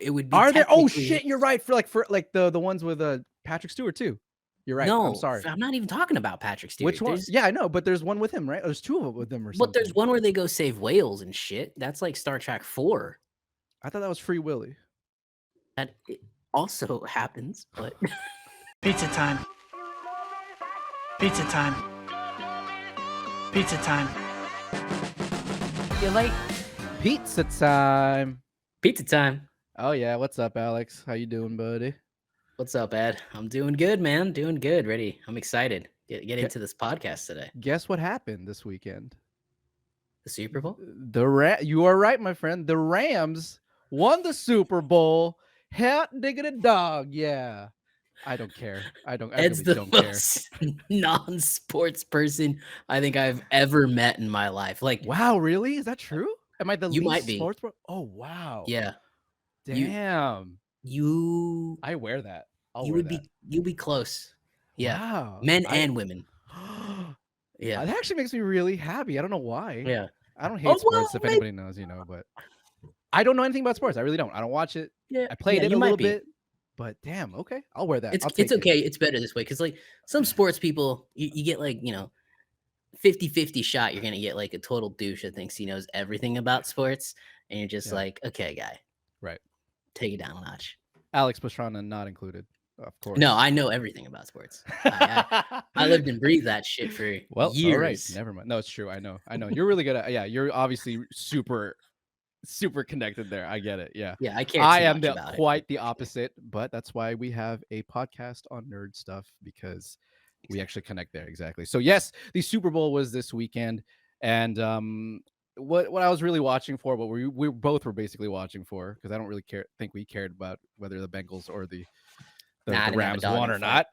it would be Are there? Oh technically shit, you're right. For the ones with Patrick Stewart too. You're right. I'm no, sorry. I'm not even talking about Patrick Which Stewart. one? There's Yeah, I know, but there's one with him, right? There's two of them with him or but there's something. one where they go save whales and shit. That's like Star Trek 4. I thought that was Free Willy. That it also happens, but Pizza time. Pizza time. Pizza time. you like Pizza time. pizza time. Oh yeah, what's up, Alex? How you doing, buddy? What's up, Ed? I'm doing good, man. Doing good. Ready. I'm excited. Get Ge- into this podcast today. Guess what happened this weekend? The Super Bowl? You are right, my friend. The Rams won the Super Bowl. Hot diggity dog, yeah. I don't care. I Ed's really the don't care. most non-sports person I think I've ever met in my life. Like, Wow, really? Is that true? Am I the You least might be. sports? Oh wow. yeah, You- Damn. you I wear that. I'll you wear would that. be you'd be close. Yeah, Wow. men and women. That Yeah, actually makes me really happy. I don't know why. yeah. I don't hate Oh, sports. well, If anybody knows, but I don't know anything about sports. I really don't. I don't watch it. Yeah, I played yeah, it you a might little be. bit, but damn, okay, I'll wear that. It's I'll take it. okay. It's better this way because like some sports people, you get like 50-50 shot. You're gonna get like a total douche that thinks he knows everything about sports, and you're just Yeah. like, okay, guy, Right. take it down a notch. Alex Pastrana not included, of course. No, I know everything about sports. I lived and breathed that shit for years. All right, never mind. No, it's true. I know. You're really good at. Yeah, you're obviously super connected there. I get it. Yeah. Yeah, I care. I too am much about quite the opposite, but that's why we have a podcast on nerd stuff because we actually connect there. Exactly. So yes, the Super Bowl was this weekend, and what I was really watching for, what we both were basically watching for, because I don't really think we cared about whether the Bengals or the Rams won or not.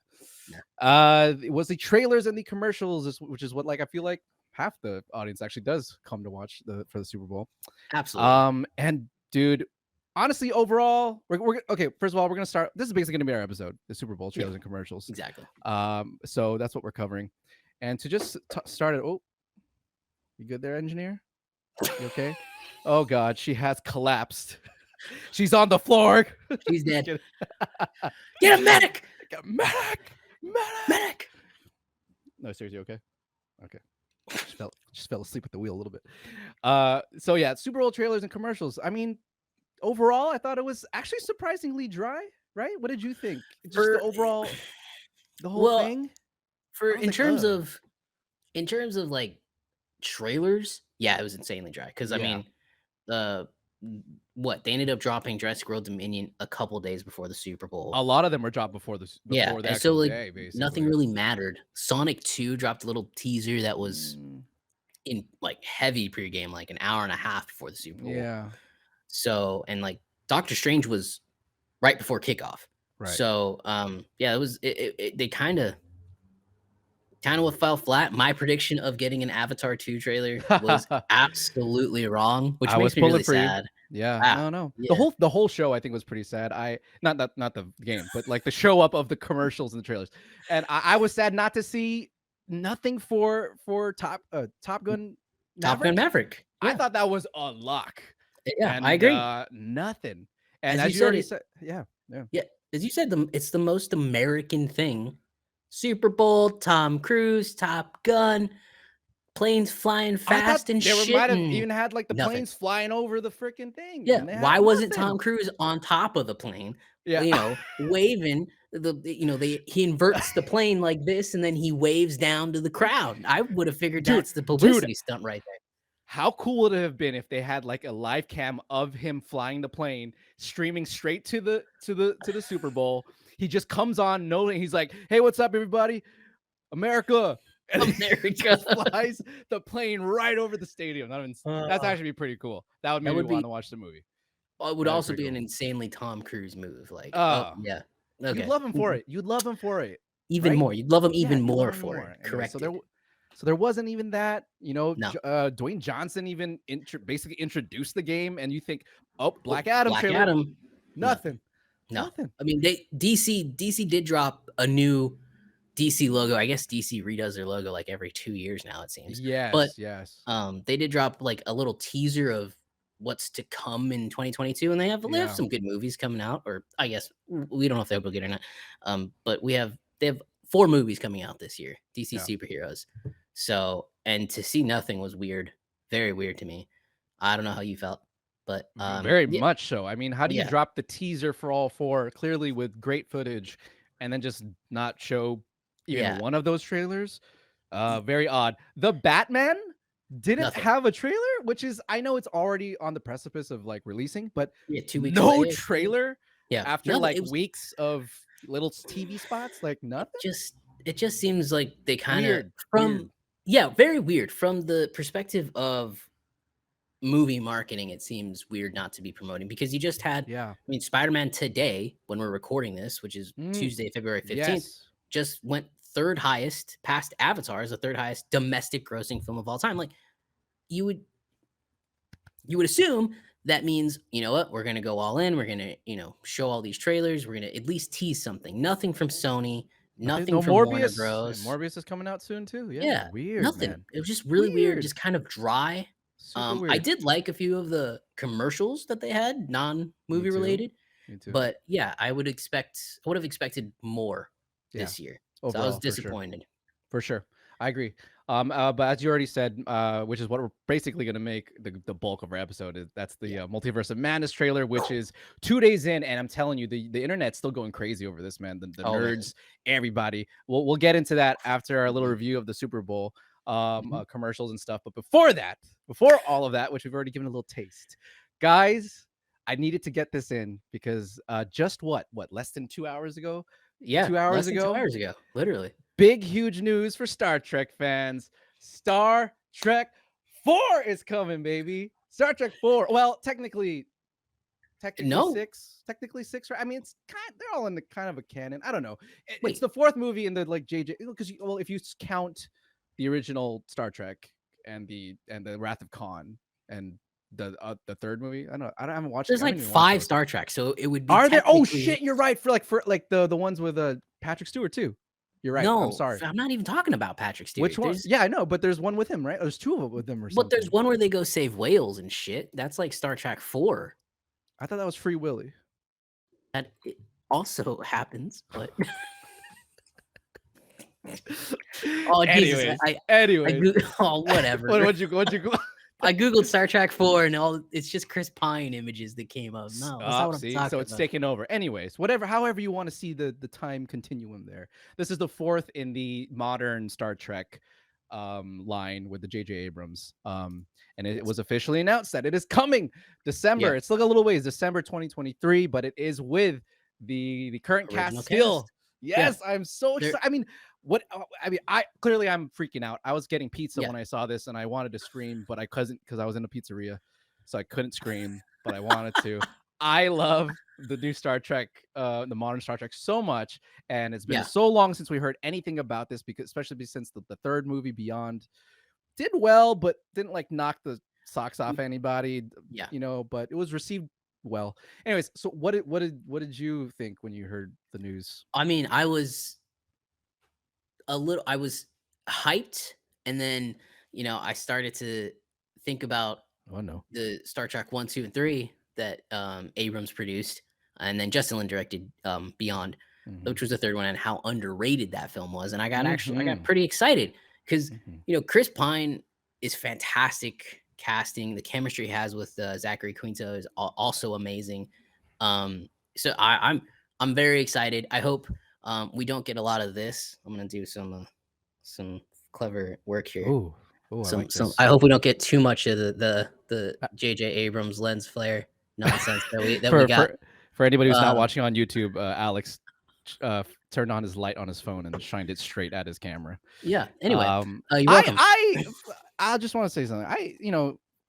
It was the trailers and the commercials, which is what I feel like half the audience actually does come to watch for the Super Bowl. Absolutely. And dude, honestly, overall, we're okay. First of all, we're gonna start. This is basically gonna be our episode, the Super Bowl trailers and commercials. Exactly. So that's what we're covering. And to just start it. Oh, you good there, engineer? You okay? Oh God, she has collapsed. She's on the floor. She's dead. Get a medic. Medic. No, seriously, okay. Just fell asleep at the wheel a little bit. So yeah, Super Bowl trailers and commercials. I mean, overall, I thought it was actually surprisingly dry. Right? What did you think? Just the overall, the whole thing. In terms of like trailers, yeah, it was insanely dry. Because I mean, they ended up dropping Jurassic World Dominion a couple days before the Super Bowl. A lot of them were dropped before the and so like day, nothing really mattered. Sonic 2 dropped a little teaser that was in like heavy pregame, like an hour and a half before the Super Bowl. Yeah. So and like Doctor Strange was right before kickoff. Right. So it was they kind of fell flat. My prediction of getting an Avatar 2 trailer was absolutely wrong, which makes me really sad. Yeah, wow. No. Yeah. The whole show I think was pretty sad. Not the game, but like the show up of the commercials and the trailers. And I was sad not to see nothing for Top Gun Maverick. Yeah. I thought that was a lock. Yeah, and, I agree. Nothing. And as you already said, yeah. As you said, it's the most American thing. Super Bowl, Tom Cruise, Top Gun, planes flying fast and shit. They might have even had like the planes flying over the freaking thing. Yeah. Why wasn't Tom Cruise on top of the plane? Yeah. Waving he inverts the plane like this and then he waves down to the crowd. I would have figured that's the publicity stunt right there. How cool would it have been if they had like a live cam of him flying the plane, streaming straight to the Super Bowl? He just comes on, knowing he's like, "Hey, what's up, everybody? America!" And America flies the plane right over the stadium. That's actually pretty cool. That would make me want to watch the movie. It would also be an insanely Tom Cruise move. Like, yeah, okay. You'd love him for it. You'd love him for it. Even more. You'd love him even more for it. Correct. So there wasn't even that, Dwayne Johnson even basically introduced the game, and you think, oh, Black Adam. Nothing. No. Nothing. I mean, DC did drop a new DC logo. I guess DC redoes their logo like every 2 years now, it seems. Yes. But yes. They did drop like a little teaser of what's to come in 2022, and they have some good movies coming out, or I guess we don't know if they'll get or not. But they have 4 movies coming out this year, DC superheroes. So, and to see nothing was weird, very weird to me. I don't know how you felt, but very much so. I mean, how do you drop the teaser for all 4 clearly with great footage and then just not show even one of those trailers? Very odd. The Batman didn't have a trailer, which is, I know it's already on the precipice of like releasing, but 2 weeks no away, trailer after like weeks of little TV spots, like nothing. It just seems like they kind of very weird from the perspective of movie marketing. It seems weird not to be promoting, because you just had, I mean, Spider-Man today, when we're recording this, which is Tuesday, February 15th, just went 3rd highest, past Avatar as the 3rd highest domestic grossing film of all time. Like, you would assume that means, you know what, we're going to go all in. We're going to, show all these trailers. We're going to at least tease something. Nothing from Sony, nothing from Warner Bros. Morbius is coming out soon too. Yeah, weird. Nothing. Man. It was just really weird, just kind of dry. Super weird. I did like a few of the commercials that they had, non-movie related. Me too. But yeah, I would have expected more this year. Overall, so I was disappointed. For sure. I agree. But as you already said, which is what we're basically going to make the bulk of our episode, that's the Multiverse of Madness trailer, which is 2 days in, and I'm telling you, the internet's still going crazy over this, man. The nerds, everybody. We'll get into that after our little review of the Super Bowl commercials and stuff. But before all of that, which we've already given a little taste, guys, I needed to get this in because just less than 2 hours ago? 2 hours ago? 2 hours ago, literally. Big, huge news for Star Trek fans. Star Trek 4 is coming, baby. Star Trek 4. Well, technically no. 6. Technically 6, right? I mean, they're all in the kind of a canon. I don't know. It's the 4th movie in the like JJ, because if you count the original Star Trek and the Wrath of Khan and the 3rd movie, I haven't watched. There's like 5 Star Trek, so it would be. Are there? Oh shit, you're right. For the ones with Patrick Stewart too. You're right. No, I'm sorry. I'm not even talking about Patrick Stewart. Which one? Yeah, I know, but there's one with him, right? There's 2 of them with him or something. But there's one where they go save whales and shit. That's like Star Trek 4. I thought that was Free Willy. That it also happens, but oh Jesus! Whatever. What'd you go? I googled Star Trek 4 and it's just Chris Pine images that came up. No, that's not what I'm talking so it's about. taking over. Anyways, however you want to see the time continuum there. This is the 4th in the modern Star Trek line with the J.J. Abrams. And it was officially announced that it is coming December. Yeah. It's like a little ways, December 2023, but it is with the current cast still. Yes, yeah. I'm so excited. I mean, I'm freaking out. I was getting pizza when I saw this and I wanted to scream, but I couldn't because I was in a pizzeria. So I couldn't scream, but I wanted to. I love the new Star Trek, the modern Star Trek so much. And it's been so long since we heard anything about this, because especially since the 3rd movie Beyond did well, but didn't like knock the socks off anybody, but it was received well. Anyways, so what did you think when you heard the news? I mean, I was hyped, and then I started to think about the Star Trek 1, 2, and 3 that Abrams produced, and then Justin Lin directed Beyond, which was the 3rd one, and how underrated that film was. And I got pretty excited because Chris Pine is fantastic casting. The chemistry he has with Zachary Quinto is also amazing. So I'm very excited. I hope we don't get a lot of this. I'm gonna do some clever work here. Ooh, I hope we don't get too much of the J.J. Abrams lens flare nonsense that we got. For anybody who's not watching on YouTube, Alex turned on his light on his phone and shined it straight at his camera. Yeah. Anyway, you're welcome. I just want to say something.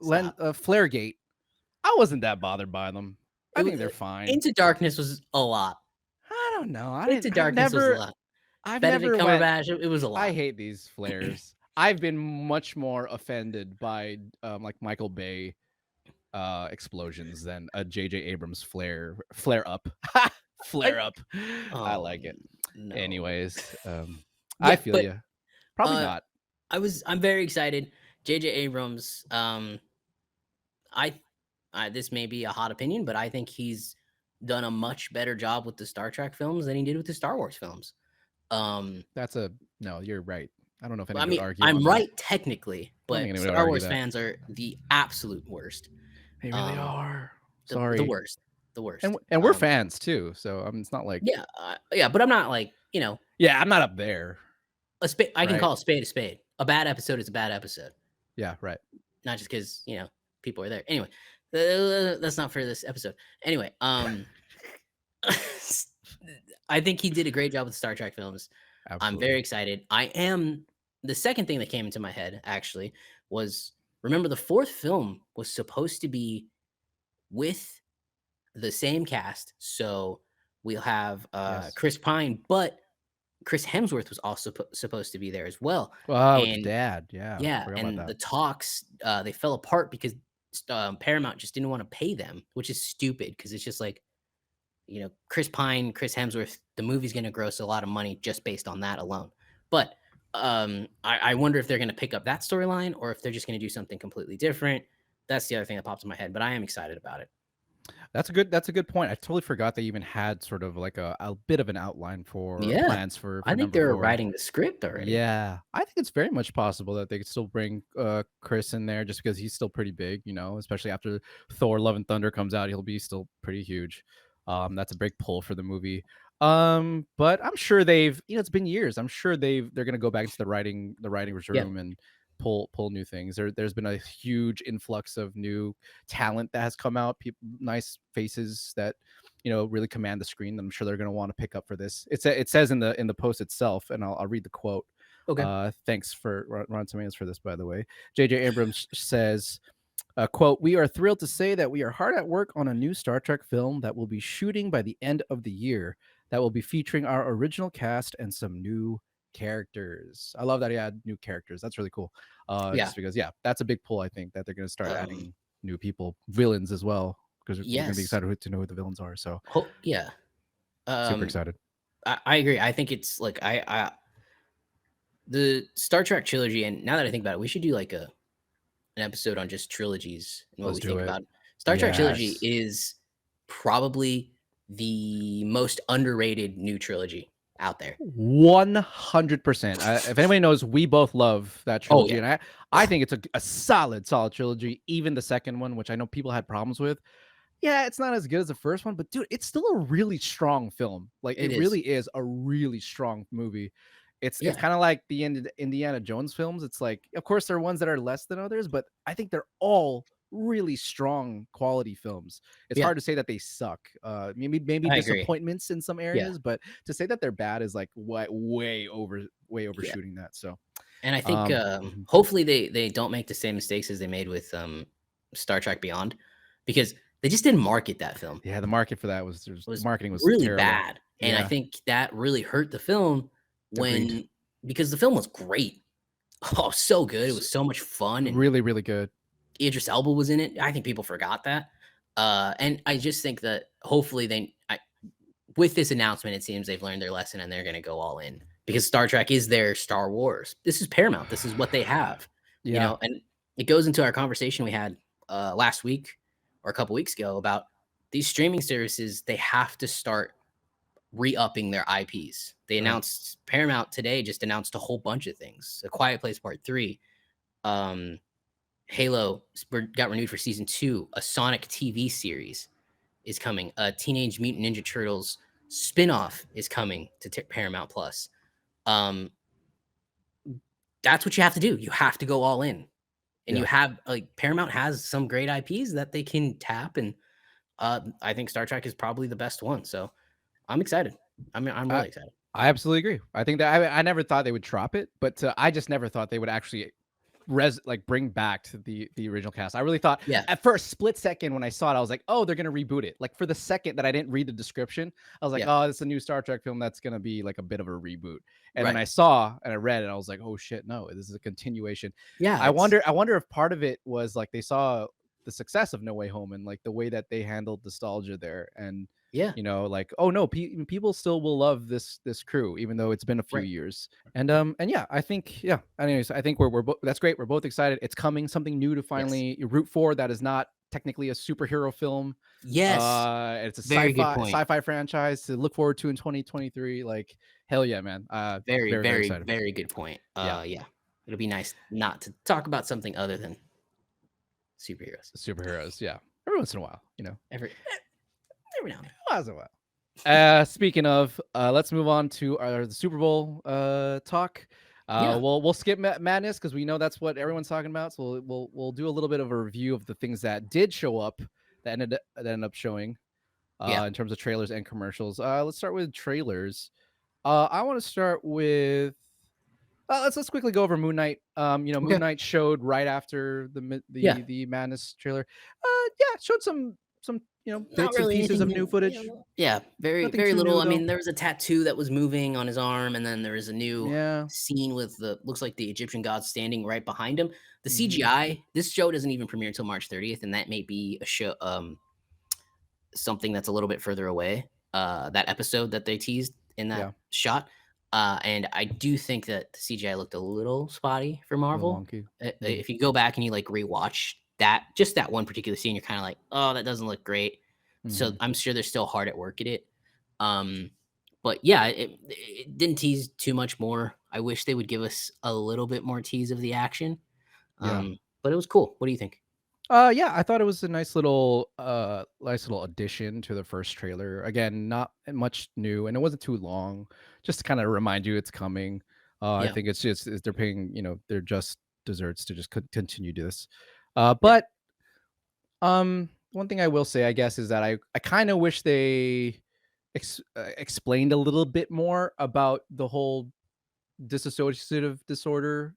Flaregate, I wasn't that bothered by them. I think they're fine. Into Darkness was a lot. I don't know. Into Darkness was a lot. Cumberbatch, it was a lot. I hate these flares. I've been much more offended by like Michael Bay explosions than a J.J. Abrams flare up. Flare up. I like it. No. Anyways, I feel you. Probably not. I'm very excited. J.J. Abrams. I this may be a hot opinion, but I think he's done a much better job with the Star Trek films than he did with the Star Wars films. No, you're right. I don't know if I anyone would mean, argue I'm on right that. technically, I don't think but anyone would Star argue Wars that. fans are the absolute worst. They really are. The Sorry. worst. The worst. And we're fans too, so it's not like yeah, but I'm not like, yeah, I'm not up there. I can Right. call a spade a spade. A bad episode is a bad episode. Yeah, right. Not just because, people are there. Anyway, that's not for this episode. Anyway, I think he did a great job with the Star Trek films. I'm Absolutely. very excited. The second thing that came into my head actually was, remember the fourth film was supposed to be with the same cast. So we'll have Yes. Chris Pine, but Chris Hemsworth was also supposed to be there as well. Wow, with the And dad. Yeah. Forgot about and that. the talks they fell apart because Paramount just didn't want to pay them, which is stupid because it's just like, Chris Pine, Chris Hemsworth, the movie's going to gross a lot of money just based on that alone. But I wonder if they're going to pick up that storyline or if they're just going to do something completely different. That's the other thing that pops in my head, but I am excited about it. That's a good point. I totally forgot they even had sort of like a bit of an outline for plans for I think number they're 4. writing the script already. Yeah, I think it's very much possible that they could still bring Chris in there just because he's still pretty big, especially after Thor: Love and Thunder comes out, he'll be still pretty huge. That's a big pull for the movie. But I'm sure it's been years. I'm sure they're gonna go back to the writing room and pull new things. There's been a huge influx of new talent that has come out, nice faces that really command the screen. I'm sure they're going to want to pick up for this. It says in the post itself, and I'll read the quote. Okay. Thanks for Ron Tomatoes for this, by the way. J.J. Abrams says, quote, "We are thrilled to say that we are hard at work on a new Star Trek film that will be shooting by the end of the year that will be featuring our original cast and some new characters." I love that he had new characters. That's really cool. Just because, that's a big pull. I think that they're going to start adding new people, villains as well, because we're going to be excited to know who the villains are. So, super excited. I agree. I think it's like the Star Trek trilogy, and now that I think about it, we should do like an episode on just trilogies and what we think about it. Star Trek trilogy is probably the most underrated new trilogy out there. 100%. If anybody knows, we both love that trilogy, and I think it's a solid trilogy. Even the second one, which I know people had problems with, it's not as good as the first one, but dude, it's still a really strong film. Like it really is a really strong movie. It's kind of like the Indiana Jones films. It's like, of course, there are ones that are less than others, but I think they're all really strong quality films. It's hard to say that they suck. Maybe disappointments in some areas, but to say that they're bad is like way overshooting that. So, and I think hopefully they don't make the same mistakes as they made with Star Trek Beyond, because they just didn't market that film. Yeah, the market for that was the marketing was really terrible. bad, and I think that really hurt the film because the film was great. Oh, so good! It was so much fun and really, really good. Idris Elba was in it. I think people forgot that, and I just think that hopefully with this announcement, it seems they've learned their lesson and they're going to go all in, because Star Trek is their Star Wars. This is Paramount. This is what they have, and it goes into our conversation we had last week or a couple weeks ago about these streaming services. They have to start re-upping their IPs. They announced Paramount today just announced a whole bunch of things. A Quiet Place Part 3, Halo got renewed for season 2. A Sonic TV series is coming. A Teenage Mutant Ninja Turtles spinoff is coming to Paramount Plus. That's what you have to do. You have to go all in, and you have Paramount has some great IPs that they can tap, and I think Star Trek is probably the best one. So I'm excited. I'm really excited. I absolutely agree. I think that I never thought they would drop it, but I just never thought they would actually bring back to the original cast. I really thought at first split second when I saw it, I was like, oh, they're gonna reboot it. Like for the second that I didn't read the description, I was like, oh, it's a new Star Trek film that's gonna be like a bit of a reboot. And then I saw and I read it, and I was like, oh shit, no, this is a continuation. I wonder if part of it was like they saw the success of No Way Home and like the way that they handled nostalgia there, and like, oh no, people still will love this crew even though it's been a few years. And I think anyways, I think we're that's great. We're both excited. It's coming, something new to finally root for that is not technically a superhero film. Yes. It's a Very good point. sci-fi franchise to look forward to in 2023. Like, hell yeah, man. Very, Very, very very, excited. very good point. Yeah. Yeah. It'll be nice not to talk about something other than Superheroes, yeah. Every once in a while, every now and then. Once in a while. Speaking of, let's move on to the Super Bowl talk. We'll skip Madness because we know that's what everyone's talking about. So we'll do a little bit of a review of the things that did show up that ended up showing in terms of trailers and commercials. Let's start with trailers. I want to start with let's quickly go over Moon Knight. Moon Knight showed right after the Madness trailer. Showed some bits and pieces of new footage. Very little. I mean, there was a tattoo that was moving on his arm, and then there is a new scene with looks like the Egyptian god standing right behind him. The CGI. This show doesn't even premiere until March 30th, and that may be a show something that's a little bit further away. That episode that they teased in that shot. And I do think that the CGI looked a little spotty for Marvel. If you go back and you like rewatch that one particular scene, you're kind of like, oh, that doesn't look great. So I'm sure they're still hard at work at it. But yeah, it didn't tease too much more. I wish they would give us a little bit more tease of the action. But it was cool. What do you think? I thought it was a nice little addition to the first trailer. Again, not much new, and it wasn't too long. Just to kind of remind you it's coming. I think it's just they're paying their just desserts to just continue this. But one thing I will say, I guess, is that I kind of wish they explained a little bit more about the whole dissociative disorder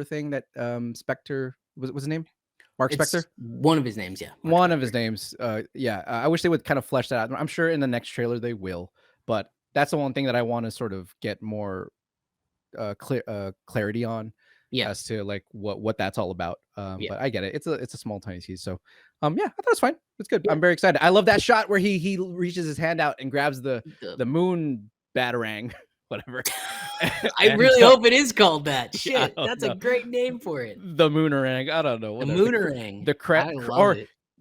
thing that Spectre was his name. Mark Spector? One of his names, yeah. One of his names. I wish they would kind of flesh that out. I'm sure in the next trailer they will, but that's the one thing that I want to sort of get more clarity on as to like what that's all about. But I get it. It's a small tiny tease. So I thought it was fine. It's good. I'm very excited. I love that shot where he reaches his hand out and grabs the moon batarang. Whatever. I really hope it is called that. Shit, that's a great name for it. The Moonerang. I don't know. The Moonerang.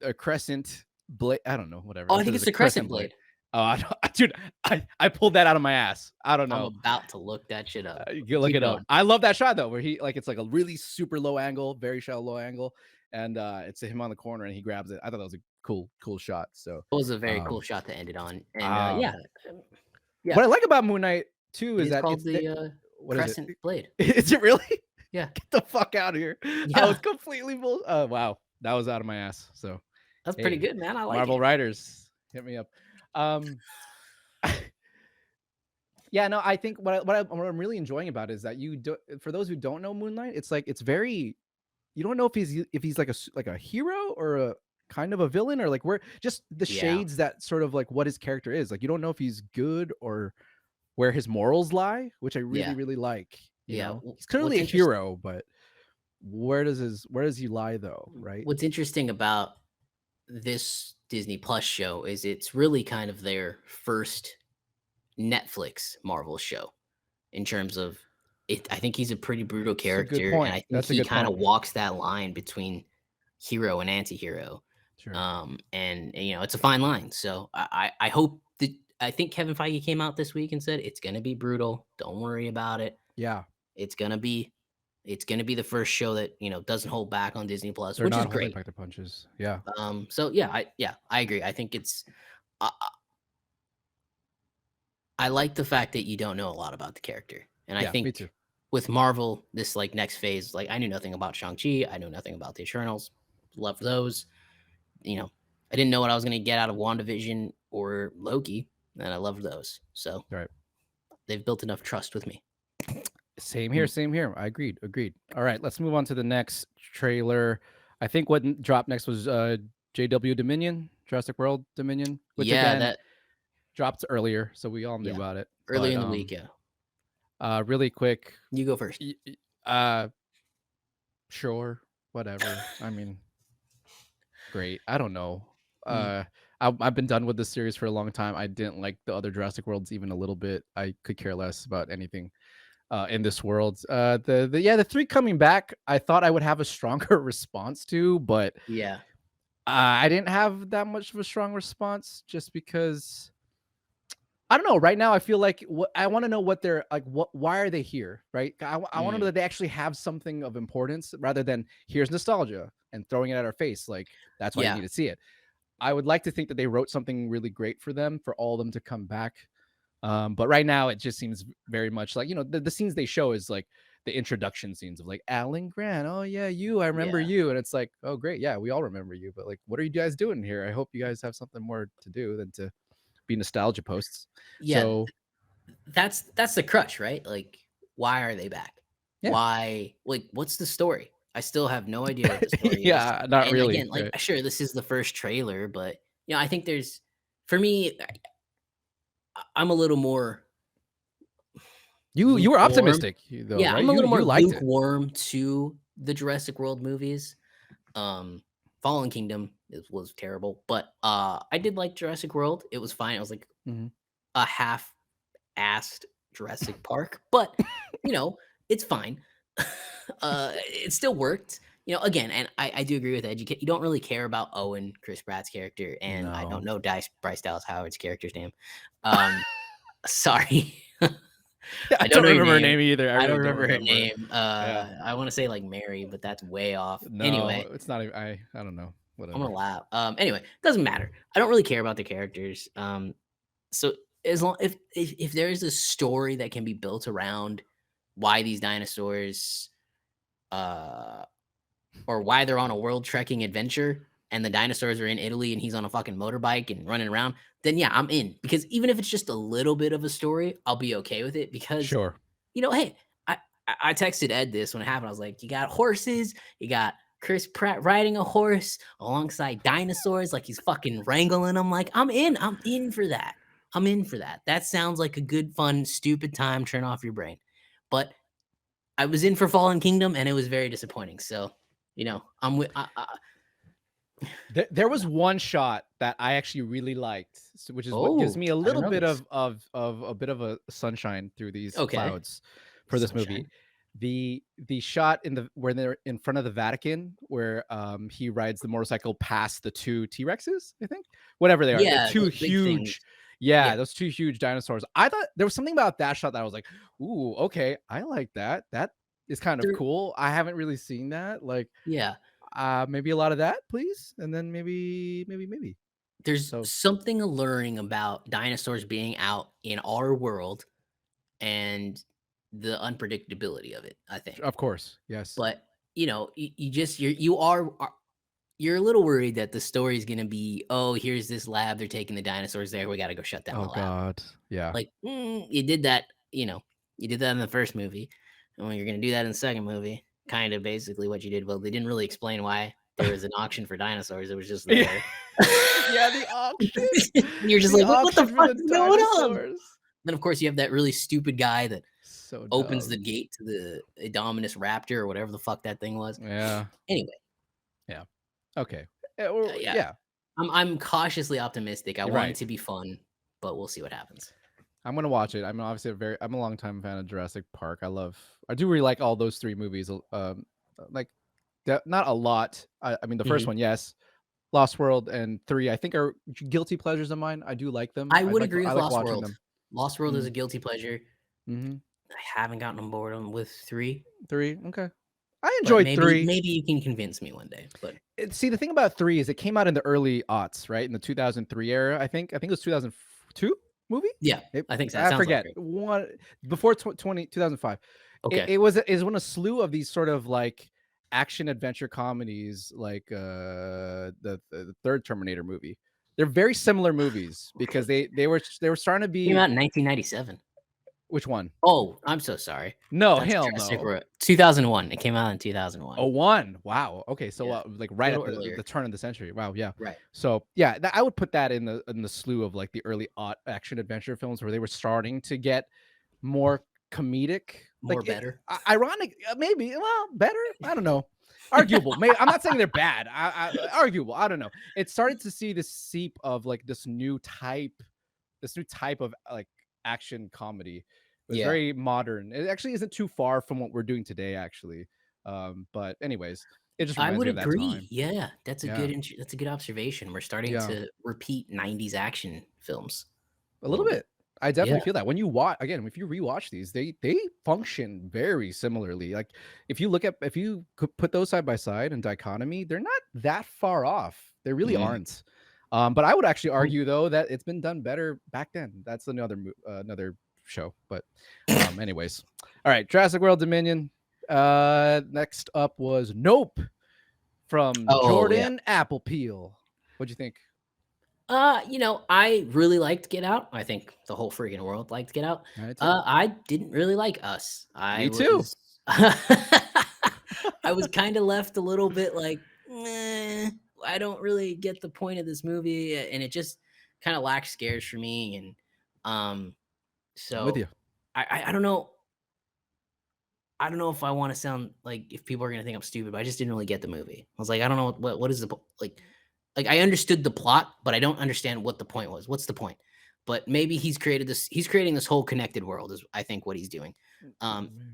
A crescent blade. I don't know. Whatever. Oh, I think it's the crescent blade. Oh, dude, I pulled that out of my ass. I don't know. I'm about to look that shit up. You look it up. I love that shot though, where he it's like a really super low angle, very shallow low angle, and it's him on the corner and he grabs it. I thought that was a cool shot. So it was a very cool shot to end it on. And what I like about Moon Knight too is that called the crescent blade. Is it really? Yeah. Get the fuck out of here. I was completely wow. That was out of my ass. So that's pretty good, man. I like Marvel writers, hit me up. I think what I'm really enjoying about it is that for those who don't know Moon Knight, it's like it's very, you don't know if he's like a hero or a kind of a villain, or like where just the shades that sort of like what his character is. Like you don't know if he's good or where his morals lie, which I really like. You know? He's clearly a hero, but where does he lie though, right? What's interesting about this Disney Plus show is it's really kind of their first Netflix Marvel show in terms of it. I think he's a pretty brutal character, and I think he kind of walks that line between hero and anti-hero. Sure. And it's a fine line. So I hope that, I think Kevin Feige came out this week and said it's gonna be brutal. Don't worry about it. Yeah. It's gonna be the first show that doesn't hold back on Disney Plus, which is great. Back to punches. Yeah. So I agree. I think it's. I like the fact that you don't know a lot about the character, and I think me too. With Marvel, this like next phase, like I knew nothing about Shang-Chi. I knew nothing about the Eternals. Love those. I didn't know what I was gonna get out of WandaVision or Loki, and I loved those. So they've built enough trust with me. Same here. I agreed. All right, let's move on to the next trailer. I think what dropped next was JW Dominion, Jurassic World Dominion, which that dropped earlier, so we all knew about it. Early in the week, really quick. You go first. Sure, whatever. I mean, great. I don't know. I've been done with this series for a long time. I didn't like the other Jurassic Worlds even a little bit. I could care less about anything in this world. The three coming back, I thought I would have a stronger response to, but I didn't have that much of a strong response just because I don't know. Right now, I feel like I want to know what they're like. Why are they here? Right? I want to know Mm, that they actually have something of importance rather than here's nostalgia and throwing it at our face. Like that's why you yeah, need to see it. I would like to think that they wrote something really great for them for all of them to come back. But right now, it just seems very much like the scenes they show is like the introduction scenes of like Alan Grant. Oh yeah, I remember yeah, you, and it's like, oh great, yeah, we all remember you. But like, what are you guys doing here? I hope you guys have something more to do than to be nostalgia posts. yeah. So That's the crutch, right? Like, why are they back? yeah, Why? Like, what's the story? I still have no idea what the story is. yeah, not And really. again, like, Right. sure, this is the first trailer, but I think there's, for me, I'm a little more You were lukewarm. optimistic though, Yeah, right? I'm a little You more liked it. lukewarm to the Jurassic World movies. Um, Fallen Kingdom was terrible, but I did like Jurassic World. It was fine. It was like Mhm. a half-assed Jurassic Park, but it's fine. It still worked. Again, and I do agree with Educate. You don't really care about Owen, Chris Pratt's character, and I don't No. know Bryce Dallas Howard's character's name. Um, sorry. I I don't don't know your remember her name. name either. I I don't really don't remember her remember. name. Yeah. I wanna say, like, Mary, but that's way off. No, Anyway, it's not even I don't know. I'm gonna Whatever. laugh. Anyway, doesn't matter. I don't really care about the characters. So as long if there is a story that can be built around why these dinosaurs, uh, or why they're on a world trekking adventure and the dinosaurs are in Italy and he's on a fucking motorbike and running around, then yeah, I'm in. Because even if it's just a little bit of a story, I'll be okay with it because Sure. hey, I texted Ed this when it happened. I was like, you got horses, you got Chris Pratt riding a horse alongside dinosaurs, like he's fucking wrangling them. Like, I'm in. I'm in for that. I'm in for that. That sounds like a good, fun, stupid time. Turn off your brain. But I was in for Fallen Kingdom, and it was very disappointing. So, I'm with. There was one shot that I actually really liked, which is what gives Oh, me a I don't little know bit this. of a bit of a sunshine through these Okay, clouds for this movie. sunshine. The shot where they're in front of the Vatican, where he rides the motorcycle past the two T-Rexes, I think, whatever they are, the Yeah, two those big things. huge, yeah, Yeah, those two huge dinosaurs. I thought there was something about that shot that I was like, ooh, okay, I like that. That is kind of they're cool. I haven't really seen that. Like, yeah. maybe a lot of that, please, and then maybe. There's So, something alluring about dinosaurs being out in our world and the unpredictability of it, I think. of course, yes. But, you just you're a little worried that the story is gonna be, "Oh, here's this lab, they're taking the dinosaurs there, we gotta go shut down Oh the lab." god, yeah. Like, you did that, you did that in the first movie, and when you're gonna do that in the second movie, kinda basically what you did. Well, they didn't really explain why there was an auction for dinosaurs, it was just Yeah, there. yeah, the auction, And you're just the like, "What the auction for fuck the is going on?" dinosaurs. Then, of course, you have that really stupid guy that So opens the dumb. gate to the Indominus Raptor or whatever the fuck that thing was. Yeah, Anyway, yeah. Okay. Or yeah, yeah, I'm cautiously optimistic. I you're want it right. to be fun, but we'll see what happens. I'm gonna watch it. I'm obviously I'm a longtime fan of Jurassic Park. I do really like all those 3 movies, like, not a lot. I mean, the first Mhm. one, yes. Lost World and 3, I think are guilty pleasures of mine. I do like them. I would agree I with like Lost watching World. them. Lost World is a Mm, guilty pleasure. mhm. I haven't gotten on board with 3, 3, okay. I but enjoyed maybe 3. maybe you can convince me one day, but See, the thing about 3 is it came out in the early aughts, right? In the 2003 era, I think. I think it was 2002 movie? yeah, It I think so. That I sounds like forget. it. One before 2005. Okay. It was is when a slew of these sort of like action adventure comedies like the third Terminator movie. They're very similar movies because they were starting to Came be out in 1997. which one? Oh, I'm so sorry. No, That's hell Jurassic no. World. 2001. It came out in 2001. Oh, one. Wow. Okay, so, Yeah, like, a right at little the earlier. turn of the century. Wow, yeah. Right. So, yeah, I would put that in the slew of, like, the early action adventure films where they were starting to get more comedic. More Like, better. ironic, maybe. Well, better? I don't know. Arguable. I'm not saying they're bad. Arguable. I don't know. It started to see this seep of, like, this new type of, like, action comedy. It was Yeah. very modern. It actually isn't too far from what we're doing today, actually. But anyways, It just I reminds would me of that agree. time. Yeah, that's a Yeah. good observation. We're starting Yeah. to repeat 90s action films A a little little bit. bit. I Yeah. definitely feel that when you watch again, if you rewatch these, they function very similarly. Like if you could put those side by side in dichotomy, they're not that far off. They really Mm. aren't. But I would actually Mm. argue though that it's been done better back then. That's another show. But anyways. All right, Jurassic World Dominion. Next up was Nope from Oh, yeah. Jordan Applepeel. What'd you think? I really liked Get Out. I think the whole freaking world liked Get Out. I too. I didn't really like Us. Me too. I was kind of left a little bit like, "Meh, I don't really get the point of this movie," and it just kind of lacked scares for me. And um, I'm with so you. I don't know. I don't know if I want to sound like if people are gonna think I'm stupid, but I just didn't really get the movie. I was like, I don't know what is the like I understood the plot, but I don't understand what the point was. What's the point? But maybe he's creating this whole connected world is I think what he's doing.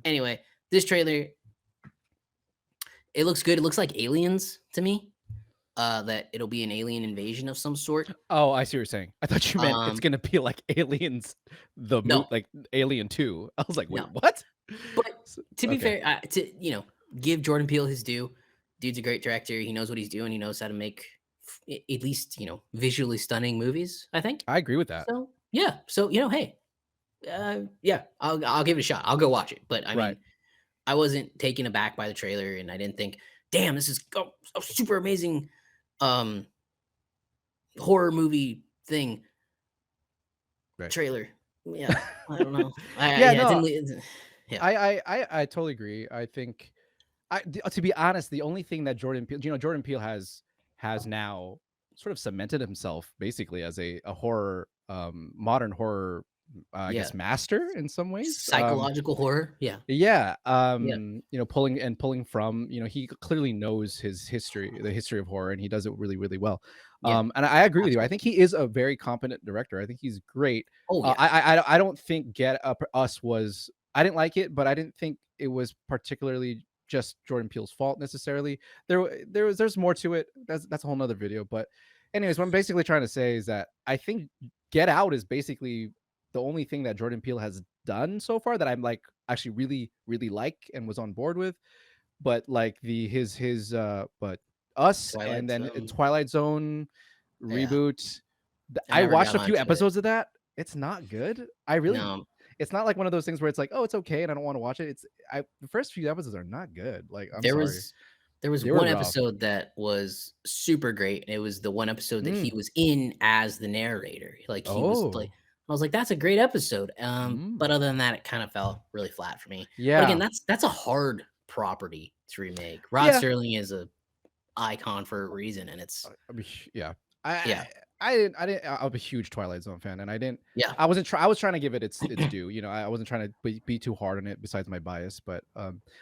Anyway, this trailer, it looks good. It looks like Aliens to me. That it'll be an alien invasion of some sort. Oh, I see what you're saying. I thought you meant it's Um, gonna be like Aliens, no, like Alien 2. I was like, wait, no. what? But to be Okay. fair, give Jordan Peele his due. Dude's a great director. He knows what he's doing. He knows how to make at least visually stunning movies. I think. I agree with that. So yeah. So hey, yeah, I'll give it a shot. I'll go watch it. But I Right. mean, I wasn't taken aback by the trailer, and I didn't think, damn, this is a super amazing horror movie thing Right. trailer. Yeah, I don't know. Yeah, It no, didn't. Yeah, I totally agree. I think to be honest, the only thing that Jordan Peele has now sort of cemented himself basically as a horror, modern horror, I yeah. guess master in some ways. Psychological horror. Yeah, Yeah, yeah, pulling from, he clearly knows his history, the history of horror, and he does it really, really well. yeah. And I agree with you. I Absolutely. think he is a very competent director. I think he's great. Oh yeah, I don't think Get Up Us was. I didn't like it, but I didn't think it was particularly just Jordan Peele's fault necessarily. There's more to it. That's a whole nother video. But anyways, what I'm basically trying to say is that I think Get Out is basically the only thing that Jordan Peele has done so far that I'm like actually really, really like and was on board with. But like but Us and Twilight then Zone. Twilight Zone, Yeah, Reboot. I I never watched got a few onto it. episodes of that. It's not good. No, It's not like one of those things where it's like, oh, it's okay, and I don't want to watch it. The first few episodes are not good. Like, I'm there sorry, was there was they were one rough. episode that was super great, and it was the one episode that he Mm. was in as the narrator. Like he was like, Oh, I was like, that's a great episode. mm. But other than that, it kind of fell really flat for me. But again, Yeah, that's a hard property to remake. Rod yeah. Serling is a icon for a reason, and it's Yeah. yeah, I'm a huge Twilight Zone fan, and yeah, I was trying to give it its due. I wasn't trying to be too hard on it besides my bias, but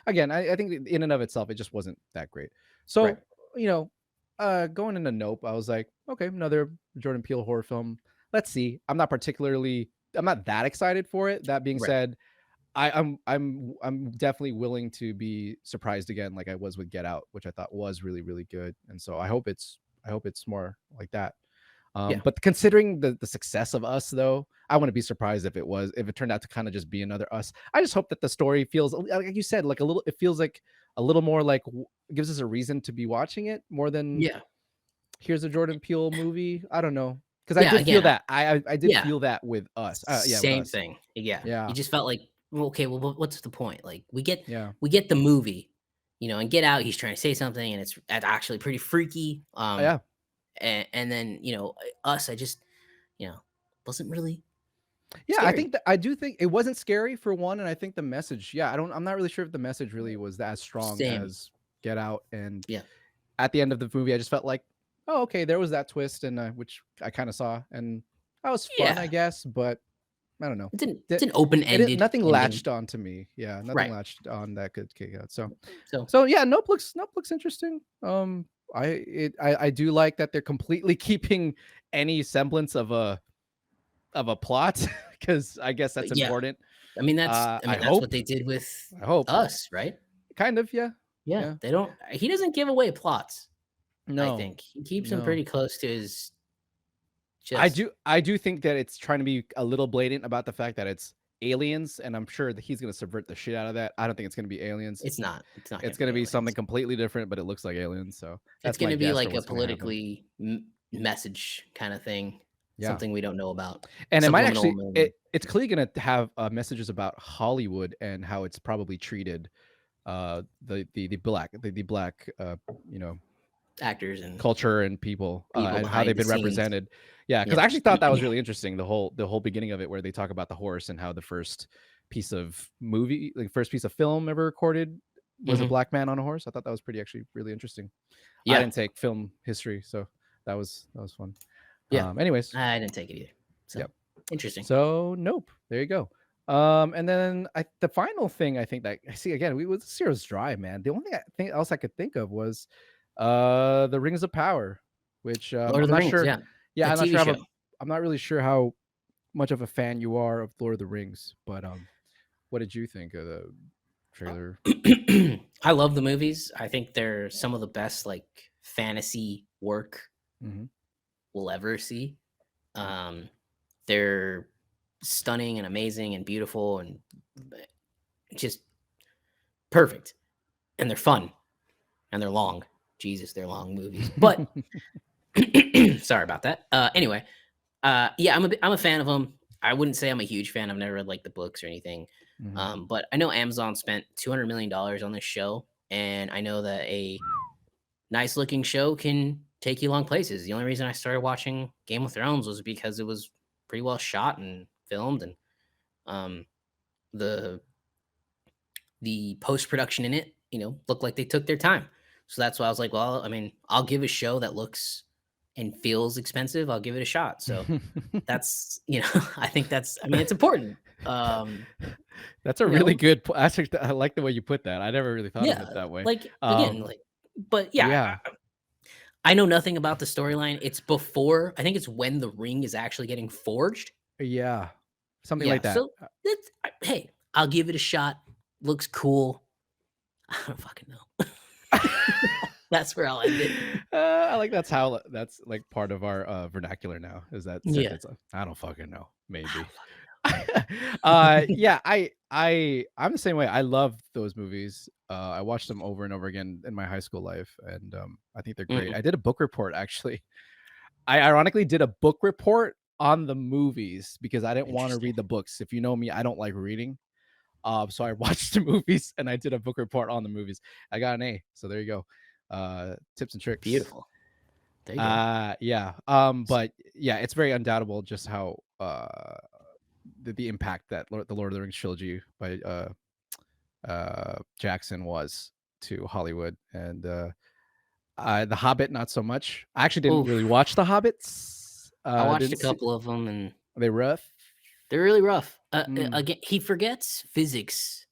again, I think in and of itself, it just wasn't that great. right, So, you know, going into Nope, I was like, okay, another Jordan Peele horror film. Let's see. I'm not that excited for it. That being right. said, I'm definitely willing to be surprised again, like I was with Get Out, which I thought was really, really good. And so I hope it's more like that. Yeah, But considering the success of Us, though, I wouldn't be surprised if it turned out to kind of just be another Us. I just hope that the story feels like you said, like a little. It feels like a little more like gives us a reason to be watching it more than yeah, here's a Jordan Peele movie. I don't know, because I yeah. did feel Again, that. I did yeah, feel that with Us. Yeah, with same Us. thing. Yeah, you Yeah, just felt like, well, okay, well, what's the point? Like yeah, we get the movie, and Get Out. He's trying to say something, and it's actually pretty freaky. yeah. And then Us. I just wasn't really Yeah, I scary. think that I do think it wasn't scary for one, and I think the message, yeah, I'm not really sure if the message really was as strong Same. as Get Out. And Yeah. at the end of the movie, I just felt like, oh, okay, there was that twist, and which I kind of saw, and that was fun, I Yeah. guess, but I don't know. It's an open ended Nothing ending. latched on to me. Yeah, nothing Right. latched on that could kick out. So, So yeah, Nope looks interesting. I do like that they're completely keeping any semblance of a plot because I guess that's yeah. important. I mean that's I that's hope. what they did with I hope. Us, right? Kind of, yeah. Yeah, Yeah. they don't. He doesn't give away plots. I No. think he keeps them No. pretty close to his I chest. do I do think that it's trying to be a little blatant about the fact that it's aliens, and I'm sure that he's gonna subvert the shit out of that. I don't think it's gonna be aliens. It's not. It's not It's gonna gonna be be something aliens. completely different, but it looks like aliens. So It's that's my gonna be guess for like a what's gonna happen. politically message kind of thing. Yeah. Something we don't know about. And it might Subliminal actually movement. it's clearly gonna have messages about Hollywood and how it's probably treated the black you know Actors and culture and people people and how behind they've the been scenes. represented. Yeah, because I Yep. actually thought that was really interesting. The whole beginning of it, where they talk about the horse and how the first piece of movie, like first piece of film ever recorded, was a Mhm. black man on a horse. I thought that was pretty actually really interesting. I Yeah. didn't take film history, so that was fun. Yeah. Anyways, I didn't take it either. So yep. interesting. So nope. There you go. And then the final thing I think that I see again, we was Zero's Drive, man. The only thing else I could think of was the Rings of Power, which Lord of I'm the not Rings, sure. yeah. Yeah, The I'm not TV sure. show. I'm not really sure how much of a fan you are of Lord of the Rings, but what did you think of the trailer? I love the movies. I think they're some of the best like fantasy work Mm-hmm. we'll ever see. They're stunning and amazing and beautiful and just perfect. And they're fun and they're long. Jesus, they're long movies. But sorry about that. Anyway, yeah, I'm a fan of them. I wouldn't say I'm a huge fan. I've never read like the books or anything. Mm-hmm. But I know Amazon spent $200 million on this show, and I know that a nice looking show can take you long places. The only reason I started watching Game of Thrones was because it was pretty well shot and filmed, and um, the post production in it, looked like they took their time. So that's why I was like, well, I mean, I'll give a show that looks and feels expensive. I'll give it a shot. So that's, I think I mean, it's important. That's a You really know, good. Actually, I like the way you put that. I never really thought of yeah, it that way. like again, but yeah, Yeah, I know nothing about the storyline. It's before, I think it's when the ring is actually getting forged. yeah, something Yeah. like that. So hey, I'll give it a shot. Looks cool. I don't fucking know. That's where I'll end it. I like that's like part of our vernacular now, is that Yeah. sentence. I don't fucking know. Maybe. I don't fucking know. Yeah, I'm the same way. I love those movies. I watched them over and over again in my high school life, and I think they're great. Mhm. I did a book report actually. I ironically did a book report on the movies because I didn't want to Interesting. read the books. If you know me, I don't like reading. So I watched the movies and I did a book report on the movies. I got an A. So there you go. Tips and tricks. Beautiful. There you go. Yeah. But yeah, it's very undoubtable just how the impact that the Lord of the Rings trilogy by Jackson was to Hollywood, and the Hobbit not so much. I actually didn't really Oof. watch the Hobbits. I watched a Didn't see. couple of them, and Are they rough? they're really rough. Mm. Again, he forgets physics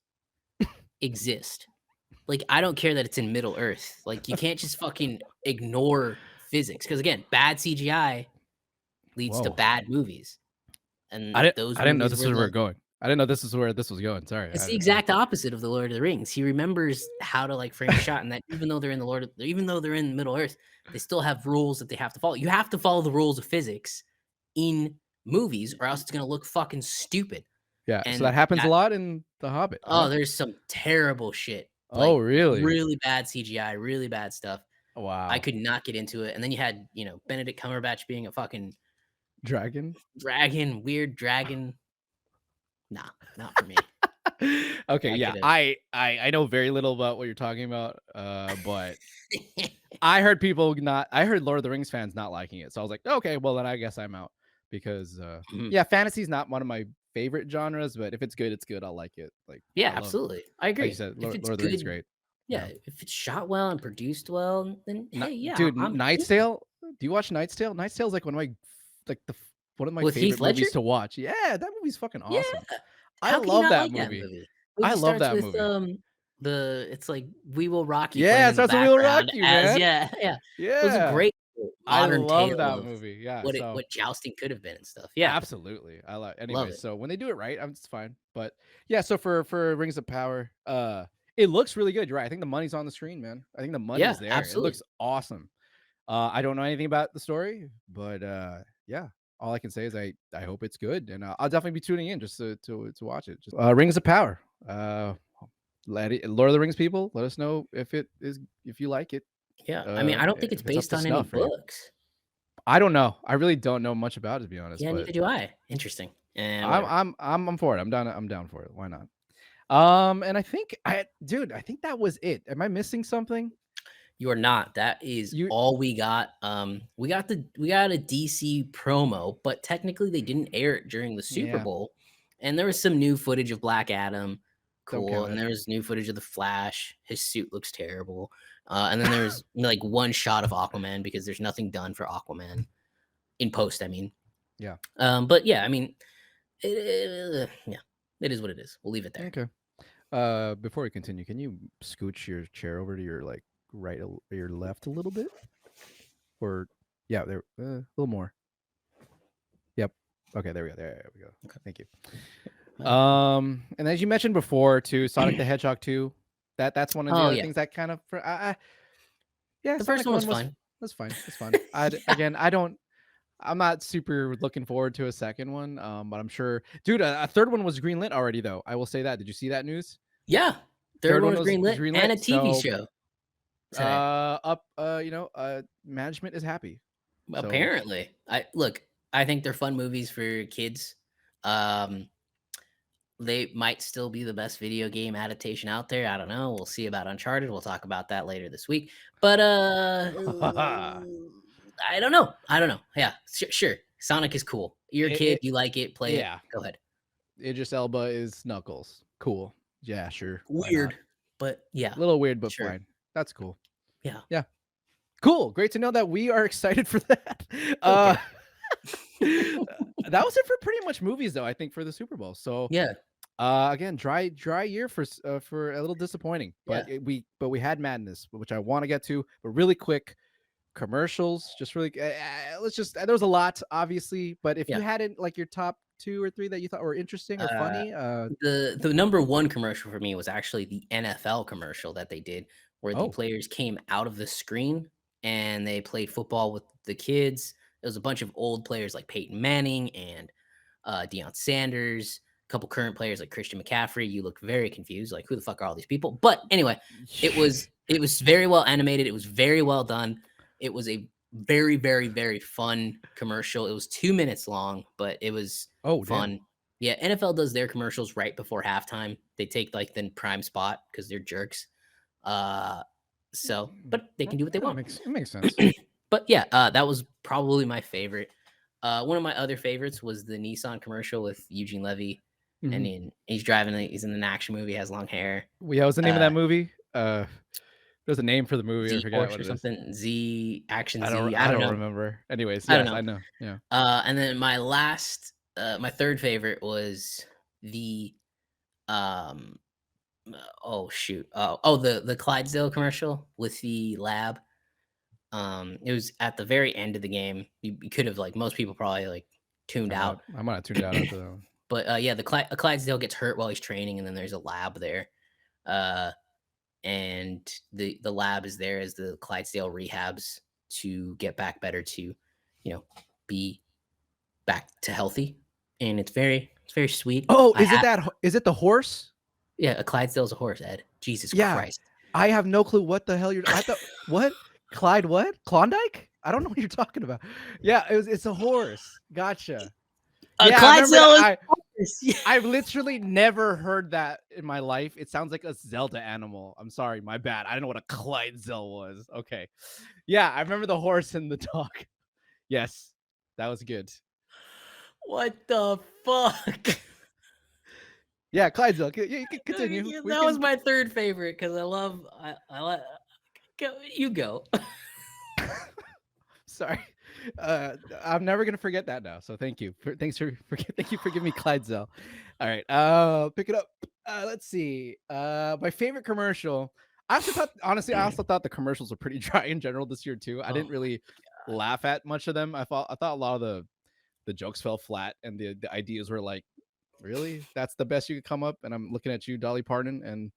exist. Like, I don't care that it's in Middle Earth. Like, you can't just fucking ignore physics because again, bad CGI leads to Whoa. bad movies, and I those didn't know movies this were was where we're the. going. I didn't know this is where this was going. Sorry. It's the exact opposite of the Lord of the Rings. He remembers how to like frame a shot, and that even though they're in even though they're in Middle Earth, they still have rules that they have to follow. You have to follow the rules of physics in movies, or else it's gonna look fucking stupid. Yeah. So that And happens a lot in The Hobbit. Huh? there's some terrible shit, Oh, like really? really bad CGI, really bad stuff. I Wow. could not get into it. And then you had, Benedict Cumberbatch being a fucking Dragon. dragon, weird dragon. Nah, not for me. Okay. I Yeah. could I know very little about what you're talking about. But I heard I heard Lord of the Rings fans not liking it. So I was like, okay, well then I guess I'm out, because Mhm. yeah, fantasy's not one of my favorite genres, but if it's good, it's good. I'll like it. Like Yeah, I love, absolutely. I like you agree. said, If Lord it's of the Rings is good, great. yeah, Yeah. if it's shot well and produced well, then hey, yeah, Dude, I'm in. Knight's Tale. Do you watch Knight's Tale? Knight's Tale is like one of my With Heath favorite movies Ledger? to watch. Yeah, that movie's fucking Yeah. awesome. I How can you love not that like that movie. movie? I Movie love starts that with movie. it's like We Will Rock You Yeah, playing it in the starts with We Will Rock background You, as man. yeah, yeah. It was a Yeah. great I modern love tale that of movie. Yeah. what So jousting could have been and stuff. Yeah, absolutely. I like love anyways. it. So when they do it right, it's fine. But yeah, so for Rings of Power, It looks really good. You're right. I think the money's on the screen, man. I think the money Yeah, is there. It absolutely. looks awesome. I don't know anything about the story, but yeah. All I can say is I hope it's good, and I'll definitely be tuning in just to watch it. Just Rings of Power. Lord of the Rings people, let us know if you like it. Yeah, I mean, I don't think it's If it's up based to on any snuff for you. books. I don't know. I really don't know much about it, to be honest. Yeah, But neither do I. Interesting. Whatever. I'm for it. I'm down for it. Why not? And I think I think that was it. Am I missing something? You are not. That is all we got. We got a DC promo, but technically they didn't air it during the Super Bowl. And there was some new footage of Black Adam. Cool. And there was new footage of the Flash. His suit looks terrible. And then there's like one shot of Aquaman because there's nothing done for Aquaman in post. I mean, yeah. But yeah, I mean, yeah, it is what it is. We'll leave it there. Okay. Before we continue, can you scooch your chair over to your like right or your left a little bit? Or yeah, there a little more. Yep. Okay, there we go. There we go. Okay. Thank you. And as you mentioned before, too, Sonic the Hedgehog 2. That's one of the other things that kind of yeah. The Sonic first one was fine. That's fine. It's fun. I'm not super looking forward to a second one. But I'm sure, dude, a third one was greenlit already, though. I will say that. Did you see that news? Yeah, third one was greenlit and a TV show. Today. Management is happy. Apparently, I think they're fun movies for kids. They might still be the best video game adaptation out there. I don't know. We'll see about Uncharted. We'll talk about that later this week. But I don't know. Yeah, sure. Sonic is cool. You're a kid. You like it. Play it. Go ahead. Idris Elba is Knuckles. Cool. Yeah, sure. Weird, but yeah. A little weird, but fine. That's cool. Yeah. Yeah. Cool. Great to know that we are excited for that. That was it for pretty much movies, though, I think, for the Super Bowl. So yeah. Again, dry year for a little disappointing, but we had madness, which I want to get to, but really quick. Commercials, just really there was a lot, obviously, but if you hadn't like your top 2 or 3 that you thought were interesting or funny, the number one commercial for me was actually the NFL commercial that they did, where the players came out of the screen and they played football with the kids. There was a bunch of old players like Peyton Manning and Deion Sanders, a couple current players like Christian McCaffrey. You look very confused, like who the fuck are all these people? But anyway, it was very well animated. It was very well done. It was a very, very, very fun commercial. It was 2 minutes long, but it was fun. Damn. Yeah, NFL does their commercials right before halftime. They take like the prime spot because they're jerks. But they can do what they want. It makes sense. But yeah, that was probably my favorite. One of my other favorites was the Nissan commercial with Eugene Levy, and he's driving. He's in an action movie. Has long hair. Yeah, what's the name of that movie? There's a name for the movie. I forget what it is. Something. Z Action Z. I don't remember. Anyways, yes, I know. Yeah. And then my last, my third favorite was the, the Clydesdale commercial with the lab. It was at the very end of the game. You could have most people probably tuned out. I might have tuned out after that one. But yeah, the Clydesdale gets hurt while he's training, and then there's a lab there. And the lab is there as the Clydesdale rehabs to get back better, to be back to healthy, and it's very sweet. Is it the horse? Yeah, a Clydesdale's a horse, Ed. Jesus Christ. I have no clue what the hell I thought. What? Clyde what? Klondike? I don't know what you're talking about. Yeah, it's a horse. Gotcha. Clydesdale I've literally never heard that in my life. It sounds like a Zelda animal. I'm sorry, my bad. I don't know what a Clydesdale was. Okay. Yeah, I remember the horse and the dog. Yes, that was good. What the fuck? Yeah, Clydesdale. You can continue. That was my third favorite because I like. You go. Sorry. I'm never gonna forget that now. So thank you. Thank you for giving me Clydesdale. All right. Pick it up. Let's see. My favorite commercial. I also thought the commercials were pretty dry in general this year too. I didn't really laugh at much of them. I thought a lot of the jokes fell flat, and the ideas were like, really? That's the best you could come up? And I'm looking at you, Dolly Parton, and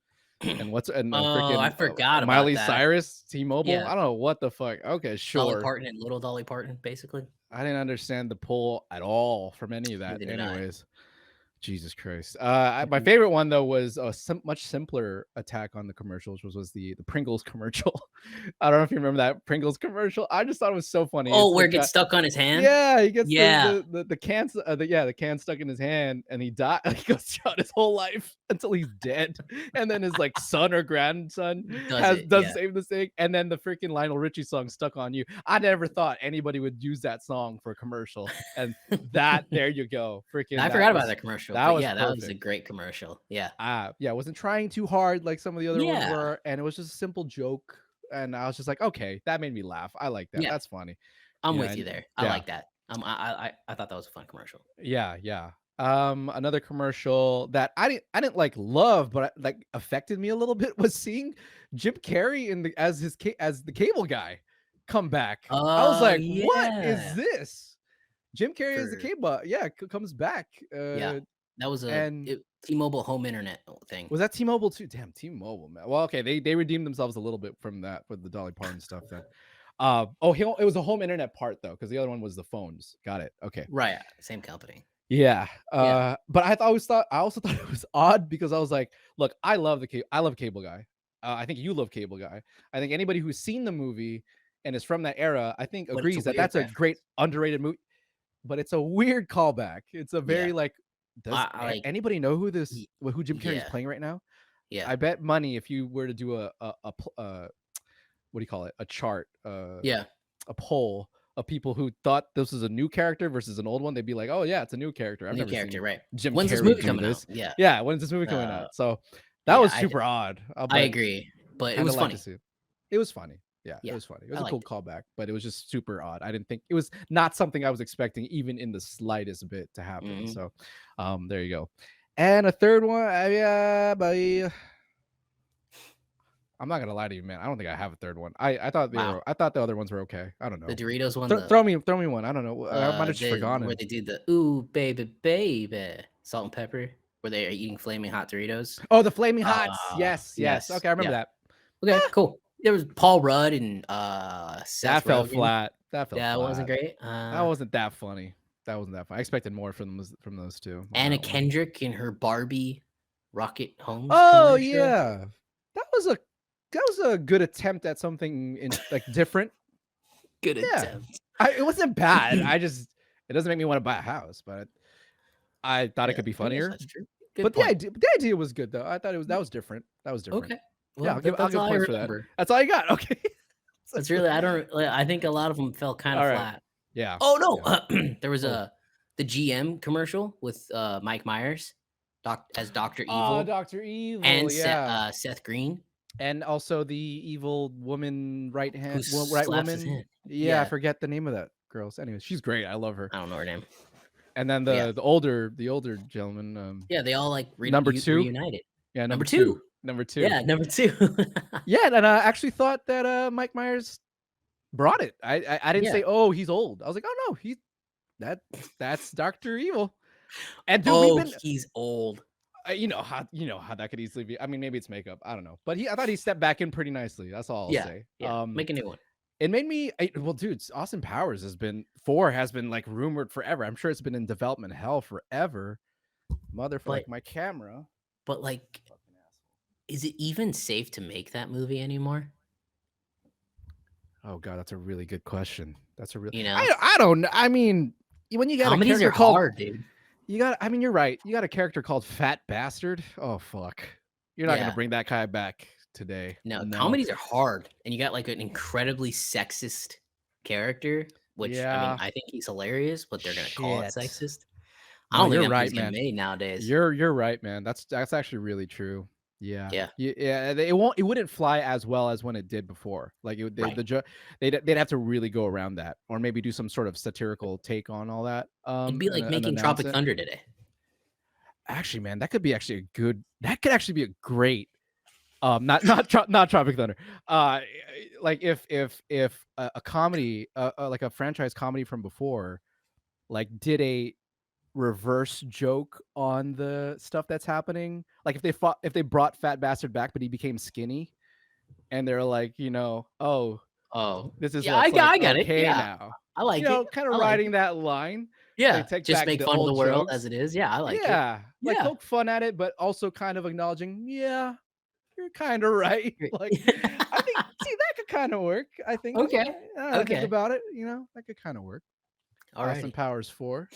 and what's and I freaking forgot about Miley that. Cyrus, T-Mobile. Yeah. I don't know what the fuck. Okay, Dolly sure. Parton and Little Dolly Parton, basically. I didn't understand the pull at all from any of that. Neither did I. Anyways, Jesus Christ. My favorite one though was a much simpler attack on the commercials, which was the Pringles commercial. I don't know if you remember that Pringles commercial. I just thought it was so funny. Oh, It's where the it gets stuck on his hand? Yeah, he gets Yeah. the cans the can stuck in his hand, and he died. He goes throughout his whole life until he's dead, and then his like son or grandson does save the thing, and then the freaking Lionel Richie song "Stuck on You." I never thought anybody would use that song for a commercial, and that there you go, freaking. I forgot about that commercial. That was that was a great commercial. Yeah. Yeah, I wasn't trying too hard like some of the other ones Yeah. were, and it was just a simple joke, and I was just like, okay, that made me laugh. I like that. Yeah. That's funny. I'm You with know, you there. yeah. I like that. I thought that was a fun commercial. Yeah. Another commercial that I didn't like love, but like affected me a little bit was seeing Jim Carrey as the cable guy come back. I was like, what is this? Jim Carrey as the cable, comes back. Yeah, that was T-Mobile home internet thing. Was that T-Mobile too? Damn, T-Mobile, man. Well, okay, they redeemed themselves a little bit from that with the Dolly Parton stuff then. It was a home internet part though, because the other one was the phones. Got it. Okay. Right. Same company. Yeah. But I also thought it was odd because I was like, look, I love Cable Guy. I think you love Cable Guy. I think anybody who's seen the movie and is from that era, I think agrees that that's a great underrated movie. But it's a weird callback. It's a very does anybody know who Jim Carrey is playing right now? Yeah. I bet money if you were to do a what do you call it? A chart, a poll of people who thought this was a new character versus an old one, they'd be like, "Oh yeah, it's a new character." I've never seen right? Jim When's Carrey this movie do coming this. out? Yeah. When's this movie coming out? So that was super odd. I agree, but it was funny. It was funny. Yeah, it was funny. It was a cool callback, but it was just super odd. I didn't think it was not something I was expecting, even in the slightest bit, to happen. So, there you go. And a third one, I'm not gonna lie to you, man. I don't think I have a third one. I thought I thought the other ones were okay. I don't know. The Doritos one. Throw me one. I don't know. I might have just forgotten. Where they do the "Ooh baby" salt and pepper, where they are eating flaming hot Doritos. Oh, the flaming hots. Yes. Okay, I remember that. Okay, cool. There was Paul Rudd and Seth that fell Rogen. flat. That wasn't great. That wasn't that funny. I expected more from those two. Anna Kendrick in her Barbie Rocket Homes. Oh commercial. Yeah, that was a good attempt at something different. Good attempt. It wasn't bad. It doesn't make me want to buy a house, but I thought it could be funnier. That's true. But the idea was good though. I thought that was different. Okay. Well, I'll give points for that. That's all you got. Okay. It's really I think a lot of them fell kind of flat. Yeah. Oh no, there was the GM commercial with Mike Myers, as Dr. Evil. Oh, Dr. Evil, and Seth Green, and also the evil woman right woman. Hand. Yeah, I forget the name of that girl. Anyways, she's great. I love her. I don't know her name. And then the older gentleman. They all number two reunited. Yeah, number two. Number two. Yeah, number two. Yeah, and I actually thought that Mike Myers brought it. I didn't say, oh, he's old. I was like, oh no, that's Dr. Evil. And dude, he's old. You know how that could easily be. I mean, maybe it's makeup. I don't know. But I thought he stepped back in pretty nicely. That's all I'll say. Yeah. Make a new one. It made me dude, Austin Powers has been like rumored forever. I'm sure it's been in development hell forever. Like my camera. But like, is it even safe to make that movie anymore? Oh god, that's a really good question. That's a really I don't know. I mean, when you got comedies a character are hard, dude. You're right. You got a character called Fat Bastard. Oh fuck. You're not gonna bring that guy back today. No, comedies are hard. And you got like an incredibly sexist character, which I think he's hilarious, but they're gonna call it sexist. I don't think you're right, man. Made nowadays. You're right, man. That's actually really true. Yeah. It wouldn't fly as well as when it did before. Like they'd have to really go around that, or maybe do some sort of satirical take on all that. It'd be like making Tropic Thunder today. Actually, man, that could actually be a great. Not Tropic Thunder. Like if a comedy, like a franchise comedy from before, like did a reverse joke on the stuff that's happening. Like if they brought Fat Bastard back, but he became skinny, and they're like, oh, Oh, this is yeah, what's like I got it. okay Yeah, now. I like it. Kind of I like riding it. that line. They Yeah, take just back make the fun of the old world jokes. as it is. Yeah, I like it. Yeah, like Yeah. poke fun at it, but also kind of acknowledging, yeah, you're kind of right. Great. Like, I think, see, that could kind of work. I think. Okay. I think Okay. about it. That could kind of work. Austin Alrighty. Powers 4.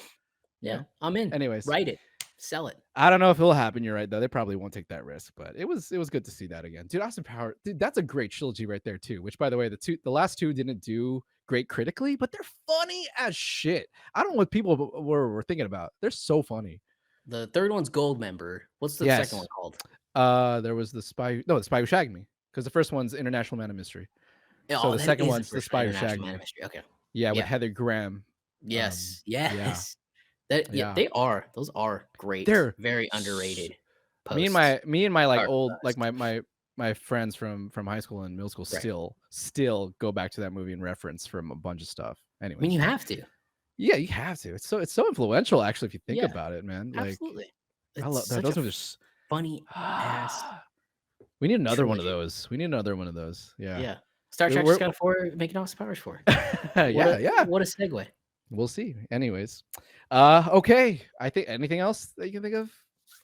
Yeah, I'm in. Anyways, Write it. Sell it. I don't know if it'll happen. You're right, though. They probably won't take that risk, but it was good to see that again, dude. Austin Powers, dude, that's a great trilogy right there too. Which, by the way, the last two didn't do great critically, but they're funny as shit. I don't know what people were thinking about. They're so funny. The third one's Gold Member. What's the second one called? There was the Spy Who Shagged Me, because the first one's International Man of Mystery. So the second one's the Spy Who Shagged Me. Okay. Yeah, with Heather Graham. Yes. Yes. Yeah. Those are great. They're very underrated. Me and my like old like my friends from high school and middle school still go back to that movie and reference from a bunch of stuff. Anyway, I mean, you have to. Yeah, you have to. It's so influential, actually, if you think about it, man. Like, absolutely. I love those movies. Funny ass. We need another one of those. Yeah. Yeah. Star Trek just got a 4, making Austin Powers 4. Yeah. What a segue. We'll see. Anyways, okay. I think anything else that you can think of?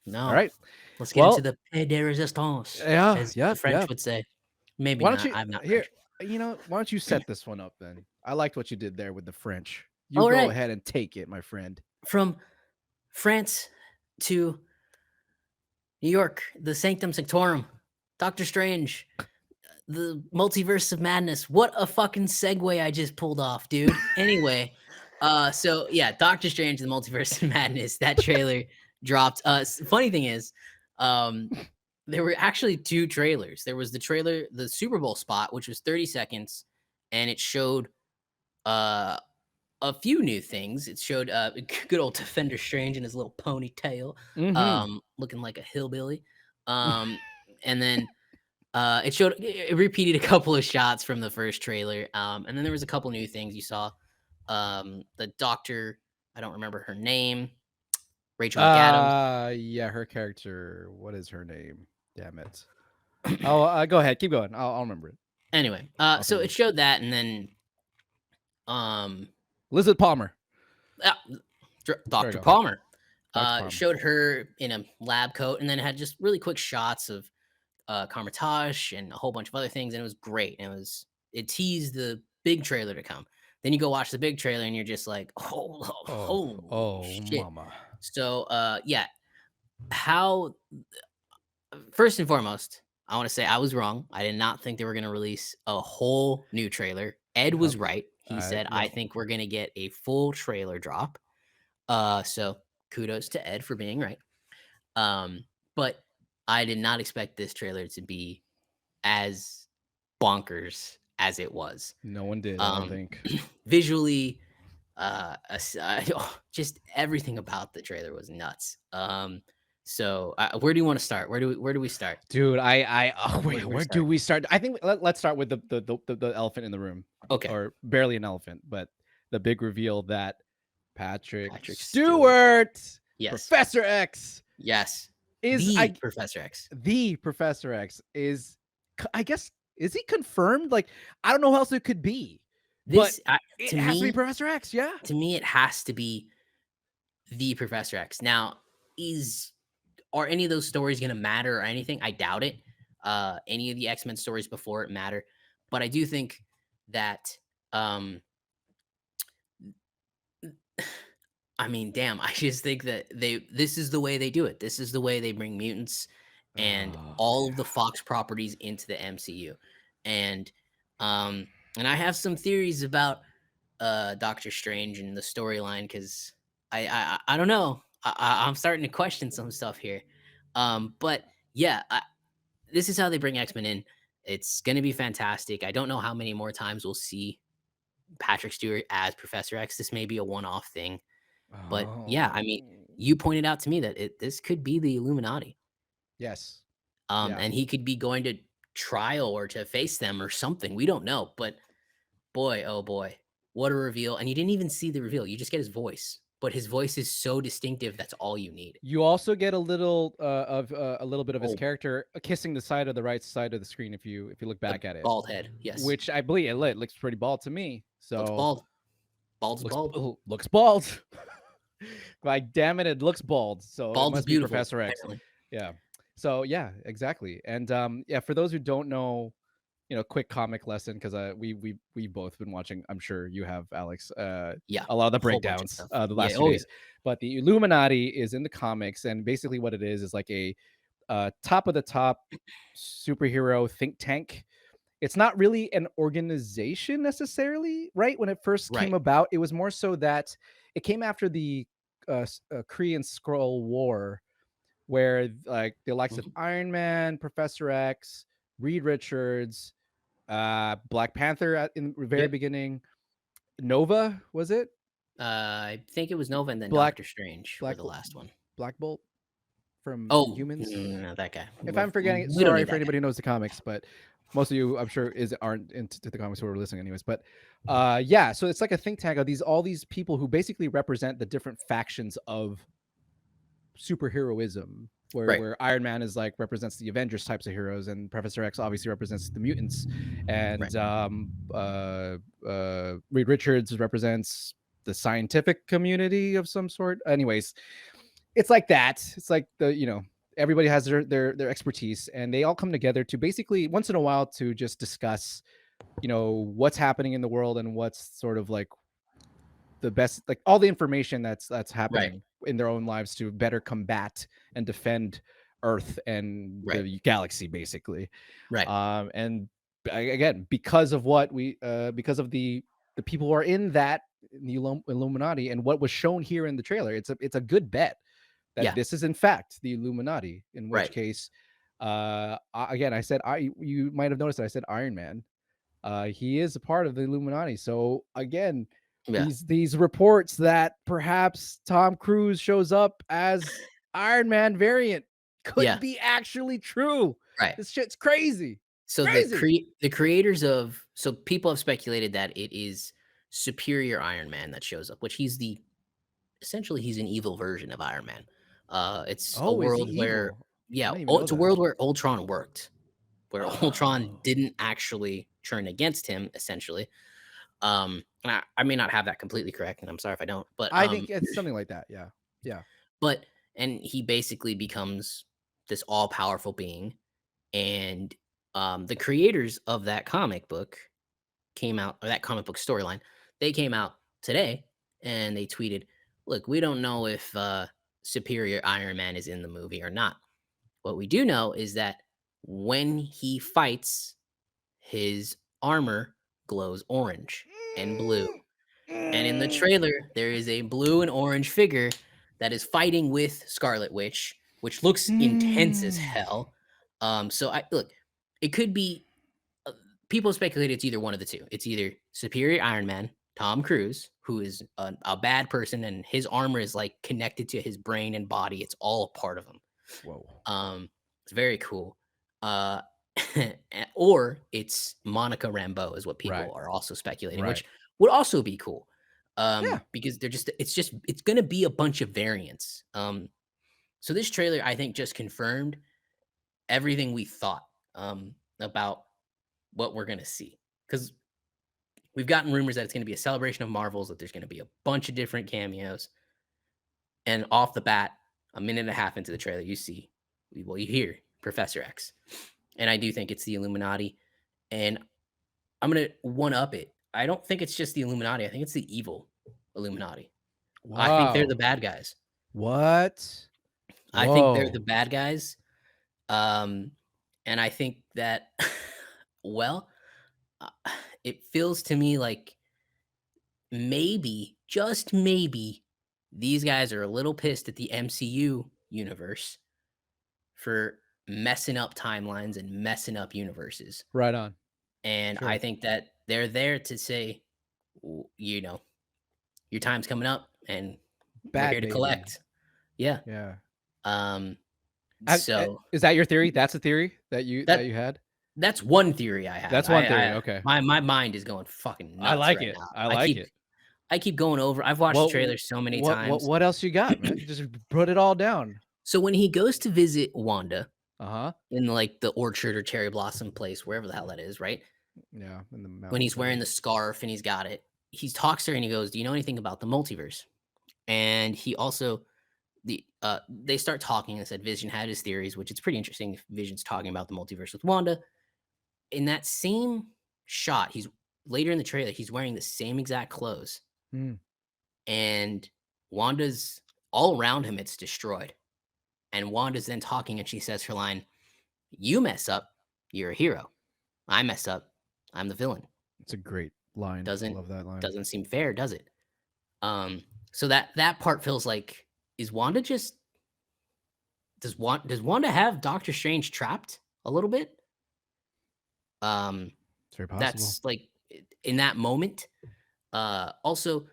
No. All right. Let's get into the paix de resistance. As the French would say. Maybe why don't not. you, I'm not here. French. Why don't you set this one up then? I liked what you did there with the French. You All go right. ahead and take it, my friend. From France to New York, the Sanctum Sanctorum, Doctor Strange, the Multiverse of Madness. What a fucking segue I just pulled off, dude. Anyway, so yeah, Doctor Strange, the Multiverse of Madness. That trailer dropped. Funny thing is, there were actually 2 trailers. There was the trailer, the Super Bowl spot, which was 30 seconds, and it showed a few new things. It showed good old Defender Strange in his little ponytail, looking like a hillbilly. And then it repeated a couple of shots from the first trailer. And then there was a couple new things you saw. The doctor, I don't remember her name. Rachel McAdams. Yeah, her character. What is her name? Damn it. Oh, go ahead. Keep going. I'll remember it. Anyway, so it showed that, and then Elizabeth Palmer. Dr. Palmer. Showed her in a lab coat, and then it had just really quick shots of Carmitage and a whole bunch of other things, and it was great. And it teased the big trailer to come. Then you go watch the big trailer, and you're just like, oh shit. Mama. So first and foremost, I want to say I was wrong. I did not think they were going to release a whole new trailer. Ed was right. He said, I think we're going to get a full trailer drop. So kudos to Ed for being right. But I did not expect this trailer to be as bonkers as it was. No one did, I don't think. Visually, just everything about the trailer was nuts. So where do you want to start? Where do we start? Dude, where do we start? I think let's start with the elephant in the room. Okay. Or barely an elephant, but the big reveal that Patrick Stewart, yes, Professor X, yes, is Professor X. The Professor X is, I guess, is he confirmed? Like, I don't know who else it could be. It has to be Professor X, yeah. To me, it has to be the Professor X. Now, are any of those stories going to matter or anything? I doubt it. Any of the X-Men stories before it matter, but I do think that I mean, damn, I just think that this is the way they do it. This is the way they bring mutants and all of the Fox properties into the MCU. And I have some theories about Doctor Strange and the storyline, because I don't know. I'm starting to question some stuff here. But yeah, this is how they bring X-Men in. It's going to be fantastic. I don't know how many more times we'll see Patrick Stewart as Professor X. This may be a one-off thing. But yeah, I mean, you pointed out to me that this could be the Illuminati. Yes. And he could be going to trial or to face them or something. We don't know. But boy, oh boy, what a reveal. And you didn't even see the reveal. You just get his voice. but his voice is so distinctive. That's all you need. You also get a little a little bit of his Oh. character kissing the side of the right side of the screen if you look back at it. Bald head, yes. Which I believe it looks pretty bald to me. So Looks bald. Bald's looks bald. looks bald. Like, damn it, it looks bald. So Bald it is must be beautiful, Professor X. apparently. Yeah. So yeah, exactly. And yeah, for those who don't know, quick comic lesson, because we've both been watching. I'm sure you have, Alex. Yeah, a lot of the a whole bunch of breakdowns stuff. the last Yeah, 2 oh, days. But the Illuminati is in the comics, and basically what it is like a top of the top superhero think tank. It's not really an organization necessarily, right? When it first came Right. about, it was more so that it came after the Kree and Skrull War, where like the likes of Mhm. Iron Man, Professor X, Reed Richards, Black Panther in the very Yep. beginning, Nova, was it? I think it was Nova and then Black- Doctor Strange Black were the last one. Black Bolt from Oh, Inhumans. no, that guy. If I'm forgetting, We don't sorry need for that anybody guy. who knows the comics, but most of you, I'm sure, aren't into the comics who are listening, anyways. But yeah, so it's like a think tank of all these people who basically represent the different factions of superheroism. Right. Where Iron Man is like represents the Avengers types of heroes, and Professor X obviously represents the mutants, and Reed Richards represents the scientific community of some sort. Anyways, it's like that. It's like everybody has their expertise, and they all come together to basically once in a while to just discuss what's happening in the world and what's sort of like the best, like all the information that's happening in their own lives to better combat and defend Earth and the galaxy, basically. Right. And again, because of what because of the people who are in the Illuminati and what was shown here in the trailer, it's a good bet that this is in fact the Illuminati, in which case again, you might have noticed that I said Iron Man. He is a part of the Illuminati. So again, these reports that perhaps Tom Cruise shows up as Iron Man variant could be actually true. Right. This shit's crazy. So the creators of people have speculated that it is Superior Iron Man that shows up, which he's an evil version of Iron Man. It's a world where it's a world where Ultron worked, where Ultron didn't actually turn against him, essentially. And I may not have that completely correct, and I'm sorry if I don't, but I think it's something like that. Yeah. But he basically becomes this all-powerful being, and the creators of that comic book came out, or that comic book storyline, they came out today and they tweeted, "Look, we don't know if Superior Iron Man is in the movie or not. What we do know is that when he fights, his armor glows orange and blue. And in the trailer, there is a blue and orange figure that is fighting with Scarlet Witch, which looks intense as hell. So look, it could be people speculate it's either one of the two. It's either Superior Iron Man, Tom Cruise, who is a bad person and his armor is like connected to his brain and body. It's all a part of him. Whoa. It's very cool. Or it's Monica Rambeau is what people are also speculating, which would also be cool. Because it's going to be a bunch of variants. So this trailer, I think, just confirmed everything we thought about what we're going to see. Because we've gotten rumors that it's going to be a celebration of Marvels, that there's going to be a bunch of different cameos. And off the bat, a minute and a half into the trailer, you hear Professor X. And I do think it's the Illuminati. And I'm going to one-up it. I don't think it's just the Illuminati. I think it's the evil Illuminati. Wow. I think they're the bad guys. What? I think they're the bad guys. And I think that, it feels to me like maybe, just maybe, these guys are a little pissed at the MCU universe for messing up timelines and messing up universes. Right on. And I think that they're there to say, your time's coming up and we're here to collect. Yeah. So is that your theory? That's a theory that you had? That's one theory I have. That's one theory. Okay. My mind is going fucking nuts. I like right it. now. I like it. I keep going over. I've watched the trailer so many times. What else you got, man? You just put it all down. So when he goes to visit Wanda Uh-huh. in like the orchard or cherry blossom place, wherever the hell that is, right? Yeah, in the When he's mountains. wearing the scarf and he's got it, he talks to her and he goes, "Do you know anything about the multiverse?" And he also they start talking and said Vision had his theories, which it's pretty interesting if Vision's talking about the multiverse with Wanda. In that same shot, he's later in the trailer, he's wearing the same exact clothes. Mm. And Wanda's all around him, it's destroyed. And Wanda's then talking and she says her line, "You mess up, you're a hero. I mess up, I'm the villain." It's a great line. I Doesn't love that line. doesn't seem fair, does it? So that part feels like, is Wanda just does Wanda have Doctor Strange trapped a little bit? It's very possible. That's like in that moment. Also,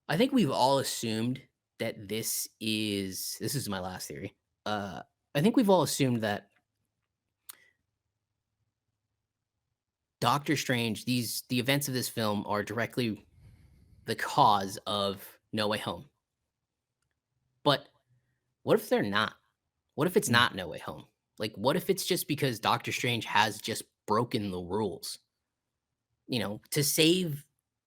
I think we've all assumed that this is my last theory. I think we've all assumed that Doctor Strange, the events of this film are directly the cause of No Way Home. But what if they're not? What if it's not No Way Home? Like, what if it's just because Doctor Strange has just broken the rules? You know, to save,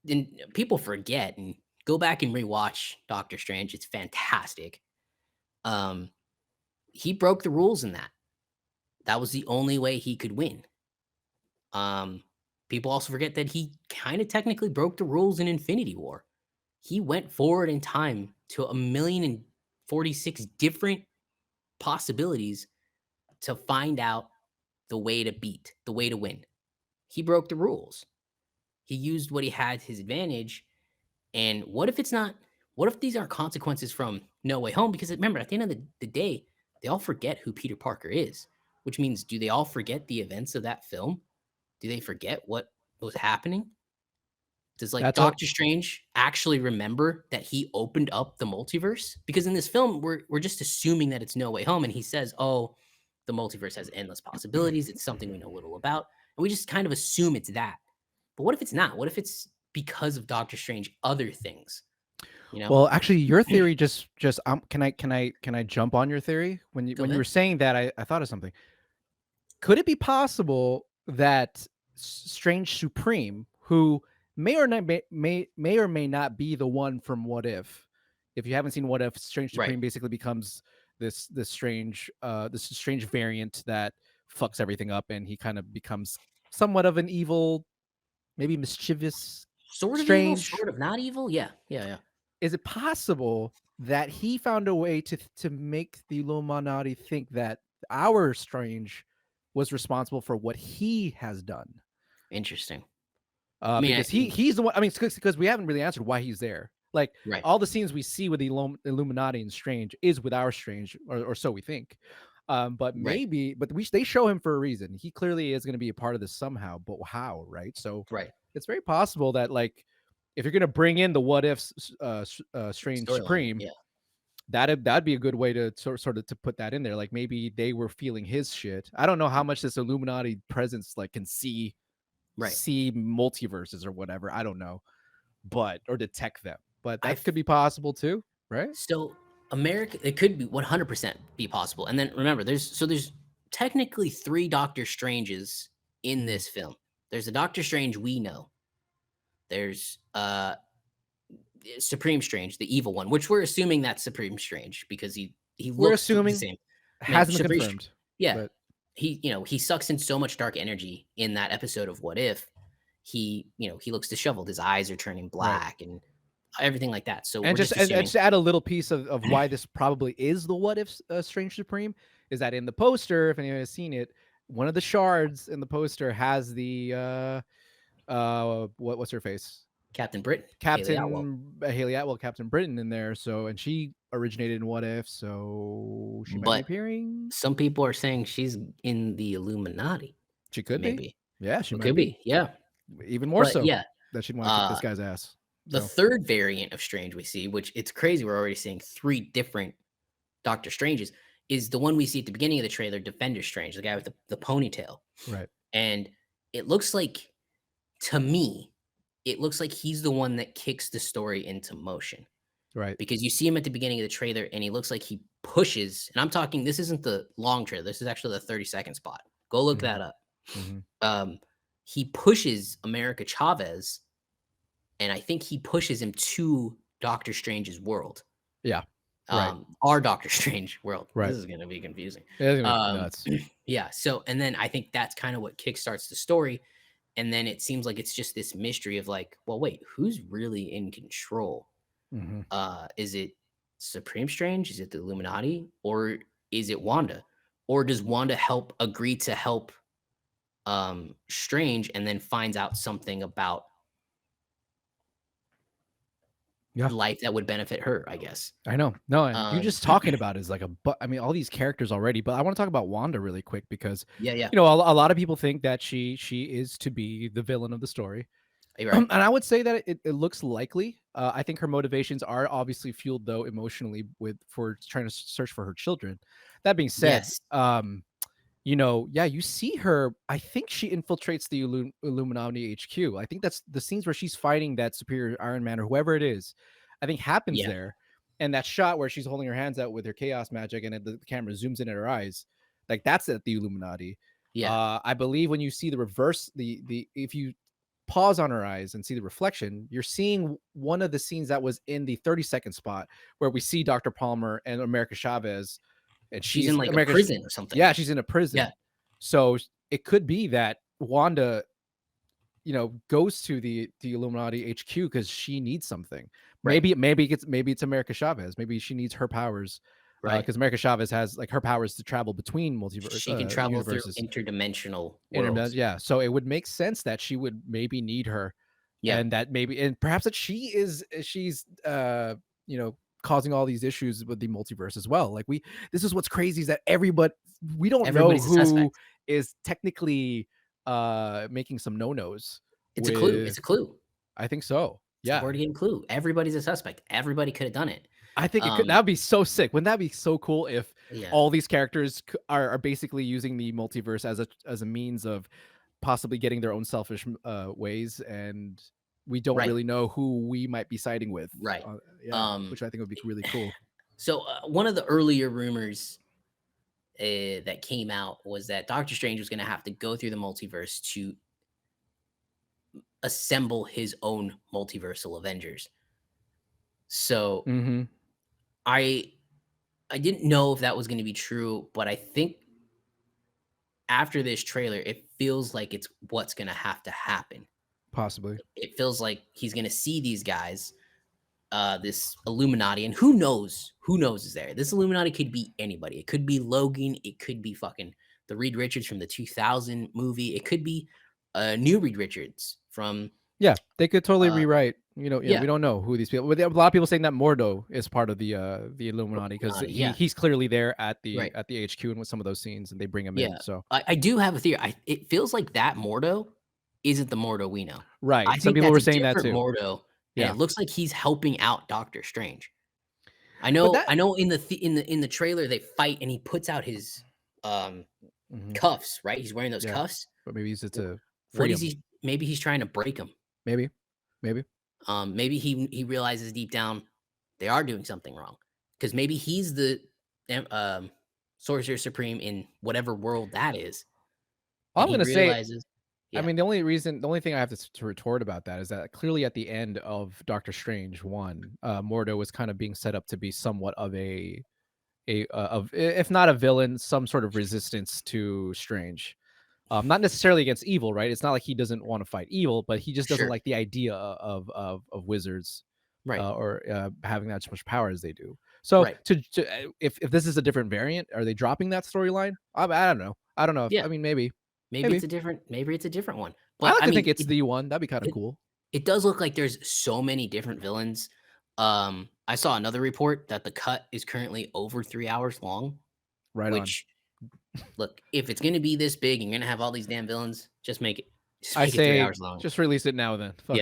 and people forget and go back and rewatch Doctor Strange. It's fantastic. He broke the rules in that. That was the only way he could win. People also forget that he kind of technically broke the rules in Infinity War. He went forward in time to 1,046 different possibilities to find out the way to beat, the way to win. He broke the rules. He used what he had to his advantage. And what if it's not? What if these aren't consequences from No Way Home? Because remember, at the end of the day, they all forget who Peter Parker is, which means, do they all forget the events of that film? Do they forget what was happening? Does like That's all. Doctor Strange actually remember that he opened up the multiverse? Because in this film, we're just assuming that it's No Way Home, and he says, "Oh, the multiverse has endless possibilities. It's something we know little about," and we just kind of assume it's that. But what if it's not? What if it's because of Doctor Strange other things? You know? Well, actually, your theory just can I jump on your theory? When you Go when you were ahead. saying that, I thought of something. Could it be possible that Strange Supreme, who may or not may or may not be the one from What If you haven't seen What If, Strange Right. Supreme basically becomes this strange variant that fucks everything up, and he kind of becomes somewhat of an evil, maybe mischievous Sort of evil, Strange. sort of not evil. Yeah. Is it possible that he found a way to make the Illuminati think that our Strange was responsible for what he has done? Interesting. I mean, Because he's the one. I mean, because we haven't really answered why he's there. Like right. all the scenes we see with the Illuminati and Strange is with our Strange, or so we think. But Right. maybe, but they show him for a reason. He clearly is going to be a part of this somehow. But how? Right. So Right. it's very possible that, like, if you're going to bring in the What If Strange Storyline. Supreme, Yeah. that'd be a good way to sort of to put that in there. Like maybe they were feeling his shit. I don't know how much this Illuminati presence like can see Right. multiverses or whatever. I don't know, but or detect them. But that I've could be possible too, right? So America, it could be 100% be possible. And then remember, there's technically 3 Doctor Stranges in this film. There's the Doctor Strange we know. There's Supreme Strange, the evil one, which we're assuming that's Supreme Strange because he We're looks the assuming same. hasn't been Supreme confirmed. Yeah. But He sucks in so much dark energy in that episode of What If. He looks disheveled. His eyes are turning black and everything like that. So and we're just assuming. just add a little piece of why this probably is the What If Strange Supreme is that in the poster, if anyone has seen it, one of the shards in the poster has the what's her face? Captain Britain, Haley Atwell, Captain Britain in there. So, and she originated in What If, so she might be But appearing. some people are saying she's in the Illuminati. She could be. Maybe. Yeah, she It might could be. Yeah. Even more But so. yeah. That she'd want to kick this guy's ass. The third variant of Strange we see, which it's crazy, we're already seeing 3 different Doctor Stranges, is the one we see at the beginning of the trailer, Defender Strange, the guy with the ponytail. Right. And it looks like, to me, it looks like he's the one that kicks the story into motion. Right. Because you see him at the beginning of the trailer and he looks like he pushes, and I'm talking, this isn't the long trailer, this is actually the 30-second spot. Go look that up. Um, he pushes America Chavez, and I think he pushes him to Doctor Strange's world. Yeah. Right. Our Doctor Strange world. Right. This is gonna be confusing. It's gonna be nuts. Yeah, so and then I think that's kind of what kickstarts the story, and then it seems like it's just this mystery of like, well, wait, who's really in control? Is it Supreme Strange? Is it the Illuminati? Or is it Wanda? Or does Wanda agree to help Strange and then finds out something about life that would benefit her, I guess. I know. No, and you just talking about it is like I mean, all these characters already, but I want to talk about Wanda really quick because yeah. you know, a lot of people think that she is to be the villain of the story. You're right. And I would say that it looks likely. I think her motivations are obviously fueled though emotionally for trying to search for her children. That being said, Yes. you know, yeah, you see her. I think she infiltrates the Illuminati HQ. I think that's the scenes where she's fighting that superior Iron Man or whoever it is. I think happens Yeah. there, and that shot where she's holding her hands out with her chaos magic, and the camera zooms in at her eyes, like that's at the Illuminati. Yeah. I believe when you see the reverse, the if you pause on her eyes and see the reflection, you're seeing one of the scenes that was in the 30-second spot where we see Dr. Palmer and America Chavez. And she's in like a prison or something. Yeah, she's in a prison. Yeah. So it could be that Wanda, you know, goes to the Illuminati HQ because she needs something. Right. Maybe it's America Chavez. Maybe she needs her powers. Right. Because America Chavez has like her powers to travel between multiverse. She can travel universes. through interdimensional worlds. Yeah. So it would make sense that she would maybe need her. Yeah. And that perhaps that she's you know, causing all these issues with the multiverse as well. Like this is what's crazy is that we don't know who is technically making some no-nos. It's a clue. It's a clue. I think so. Yeah. Already in clue. Everybody's a suspect. Everybody could have done it. I think that'd be so sick. Wouldn't that be so cool if all these characters are basically using the multiverse as a means of possibly getting their own selfish ways, and we don't really know who we might be siding with. Right. Which I think would be really cool. So one of the earlier rumors that came out was that Doctor Strange was going to have to go through the multiverse to assemble his own multiversal Avengers. So I didn't know if that was going to be true, but I think after this trailer, it feels like it's what's going to have to happen. Possibly. It feels like he's going to see these guys, this Illuminati, and who knows is there. This Illuminati could be anybody. It could be Logan. It could be fucking the Reed Richards from the 2000 movie. It could be new Reed Richards from. Yeah, they could totally rewrite. You know, we don't know who these people. But a lot of people saying that Mordo is part of the Illuminati because he's clearly there at the HQ and with some of those scenes, and they bring him in. So I do have a theory. It feels like that Mordo isn't the Mordo we know. Right. I Some think people were that's a saying that different too. Mordo. Yeah, it looks like he's helping out Doctor Strange. I But know. I know. In the trailer, they fight and he puts out his cuffs. Right, he's wearing those cuffs. But maybe he's to. What is he? Maybe he's trying to break them. Maybe. Maybe he realizes deep down they are doing something wrong because maybe he's the Sorcerer Supreme in whatever world that is. All I'm going to say. Yeah. I mean, the only thing I have to retort about that is that clearly at the end of Doctor Strange 1, Mordo was kind of being set up to be somewhat of if not a villain, some sort of resistance to Strange. Not necessarily against evil, right? It's not like he doesn't want to fight evil, but he just doesn't like the idea of wizards, right? Or having that much power as they do. So, if this is a different variant, are they dropping that storyline? I don't know. I don't know. I mean, maybe it's a different. Maybe it's a different one. But I think it's the one. That'd be kind of cool. It does look like there's so many different villains. I saw another report that the cut is currently over 3 hours long. Right. Which. Look, if it's gonna be this big and you're gonna have all these damn villains, just make it. I say 3 hours long. Just release it now, then. Fuck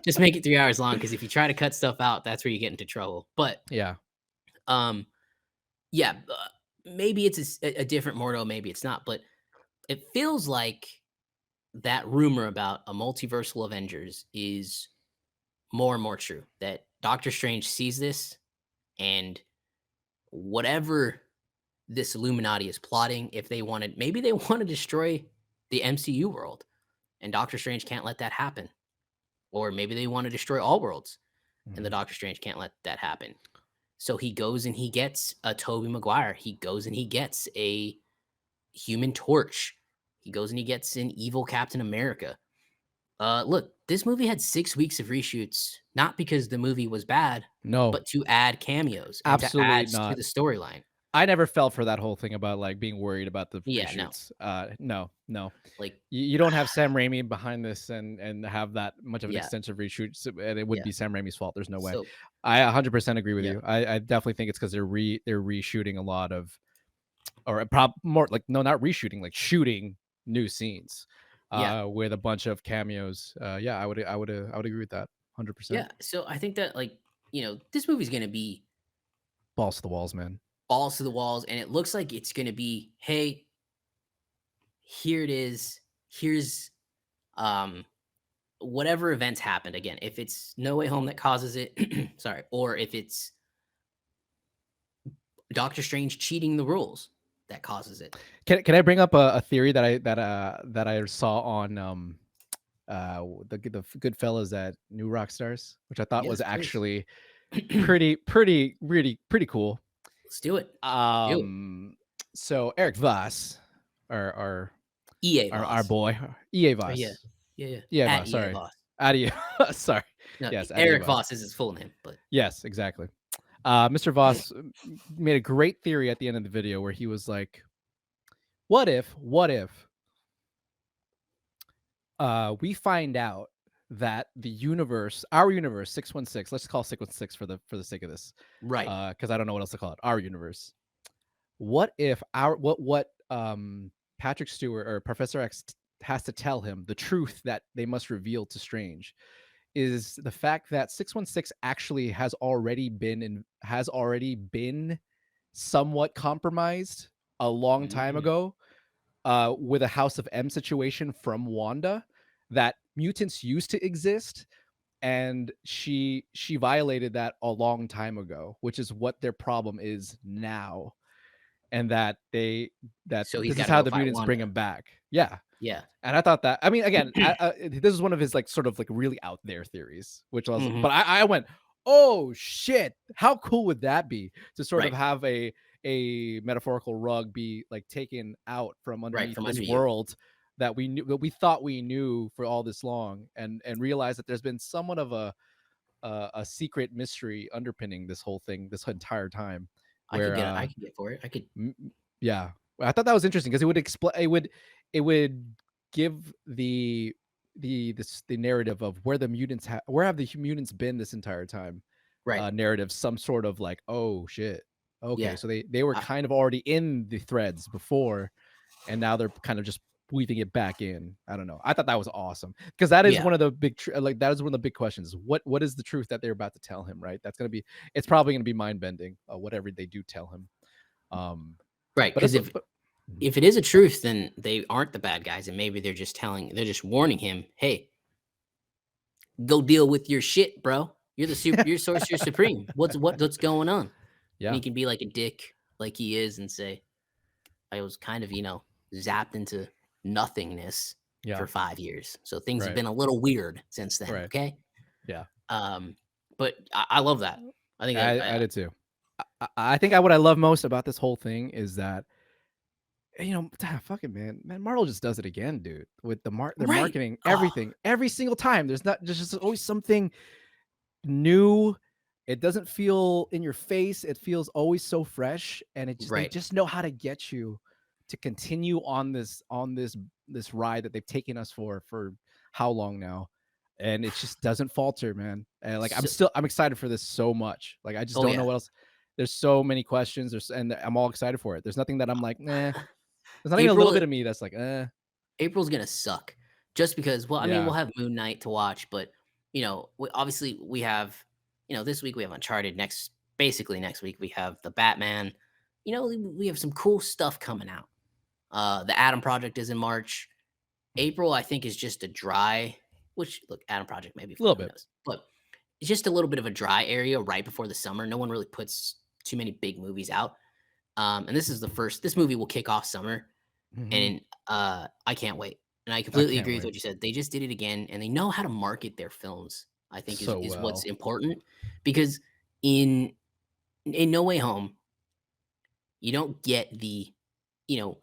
just make it 3 hours long because if you try to cut stuff out, that's where you get into trouble. But maybe it's a different Mordo, maybe it's not. But it feels like that rumor about a multiversal Avengers is more and more true. That Doctor Strange sees this, and whatever this Illuminati is plotting, if they wanted, maybe they want to destroy the MCU world, and Doctor Strange can't let that happen. Or maybe they want to destroy all worlds, and the Doctor Strange can't let that happen. So he goes and he gets a Tobey Maguire. He goes and he gets a Human Torch. He goes and he gets an evil Captain America. Look, this movie had 6 weeks of reshoots, not because the movie was bad, No, but to add cameos and to absolutely add to not. the storyline. I never fell for that whole thing about like being worried about the Yeah, no. reshoots. No. Like, You don't have Sam Raimi behind this and have that much of an yeah, extensive reshoot, and it would yeah. be Sam Raimi's fault. There's no way. So, I 100% agree with yeah, you. I definitely think it's because they're reshooting a lot of, or more like, no, not reshooting, like shooting new scenes, yeah, with a bunch of cameos. Yeah, I would agree with that 100%. yeah. So I think that, like, this movie's gonna be Balls to the walls, man. balls to the walls, and it looks like it's gonna be, hey, here it is. Here's whatever events happened. Again, if it's No Way Home that causes it, sorry, or if it's Doctor Strange cheating the rules that causes it. Can I bring up a theory that I saw on the Goodfellas at New Rockstars, which I thought was Yes, please. actually pretty cool. Let's do it. Do it. So Eric Voss, our EA our Voss. boy, EA Oh, yeah. Voss, Yeah. EA At Voss, EA sorry, Voss. Adi, sorry, No, yes, Adi Eric Voss, Voss is his full name, but yes, exactly. Mr. Voss made a great theory at the end of the video where he was like, what if we find out that the universe, our universe, 616, let's call 616 for the sake of this, right. because I don't know what else to call it, our universe. What if what Patrick Stewart or Professor X has to tell him, the truth that they must reveal to Strange, is the fact that 616 actually has already been somewhat compromised a long time Mm. ago, with a House of M situation from Wanda, that mutants used to exist, and she violated that a long time ago, which is what their problem is now, and that So he's this is gotta how go the fight mutants bring Wanda. him back. Yeah. Yeah. And I thought that, I mean, again, this is one of his like sort of like really out there theories, which was, Mhm. but I went, oh shit, how cool would that be to sort of Right. have a metaphorical rug be like taken out from Right, underneath from this under you. world that we thought we knew for all this long, and realize that there's been somewhat of a secret mystery underpinning this whole thing this entire time, where I could get for it. I could. yeah, I thought that was interesting because it would explain, it would give the narrative of where the mutants where have the mutants been this entire time, Right. narrative, some sort of like, oh shit, okay, Yeah. so they were I kind of already in the threads before, and now they're kind of just weaving it back in. I don't know, I thought that was awesome because that is Yeah. one of the big like that is one of the big questions. What is the truth that they're about to tell him, right? That's gonna be, it's probably gonna be mind bending, whatever they do tell him. um Right. but it's Because if it is a truth, then they aren't the bad guys, and maybe they're just warning him, "Hey, go deal with your shit, bro. You're the you're sorcerer supreme. What's going on?" And yeah, he can be like a dick, like he is, and say, "I was kind of, zapped into nothingness yeah, for 5 years, so things have right, been a little weird since then." right, Okay. yeah. But I love that. I think I did too. I think what I love most about this whole thing is that, fucking man, Marvel just does it again, dude. With their right. marketing, Oh, everything, every single time. There's just always something new. It doesn't feel in your face. It feels always so fresh, and they right. just know how to get you to continue on this ride that they've taken us for how long now, and it just doesn't falter, man. And like, So, I'm excited for this so much. Like, I just oh don't know yeah. what else. There's so many questions. And I'm all excited for it. There's nothing that I'm like, nah. There's not even a little April bit of me that's like, April's gonna suck just because, well, I mean, we'll yeah, have Moon Knight to watch, but obviously we have, this week we have Uncharted. Basically next week we have the Batman. We have some cool stuff coming out. The Adam Project is in March. April, I think, is just a dry. Which look, Adam Project maybe A little who bit. knows, but it's just a little bit of a dry area right before the summer. No one really puts too many big movies out. And this is the first. This movie will kick off summer, and I can't wait. And I I completely can't agree with wait. what you said. They just did it again, and they know how to market their films. I think So is what's well. important because in No Way Home, you don't get the, you know,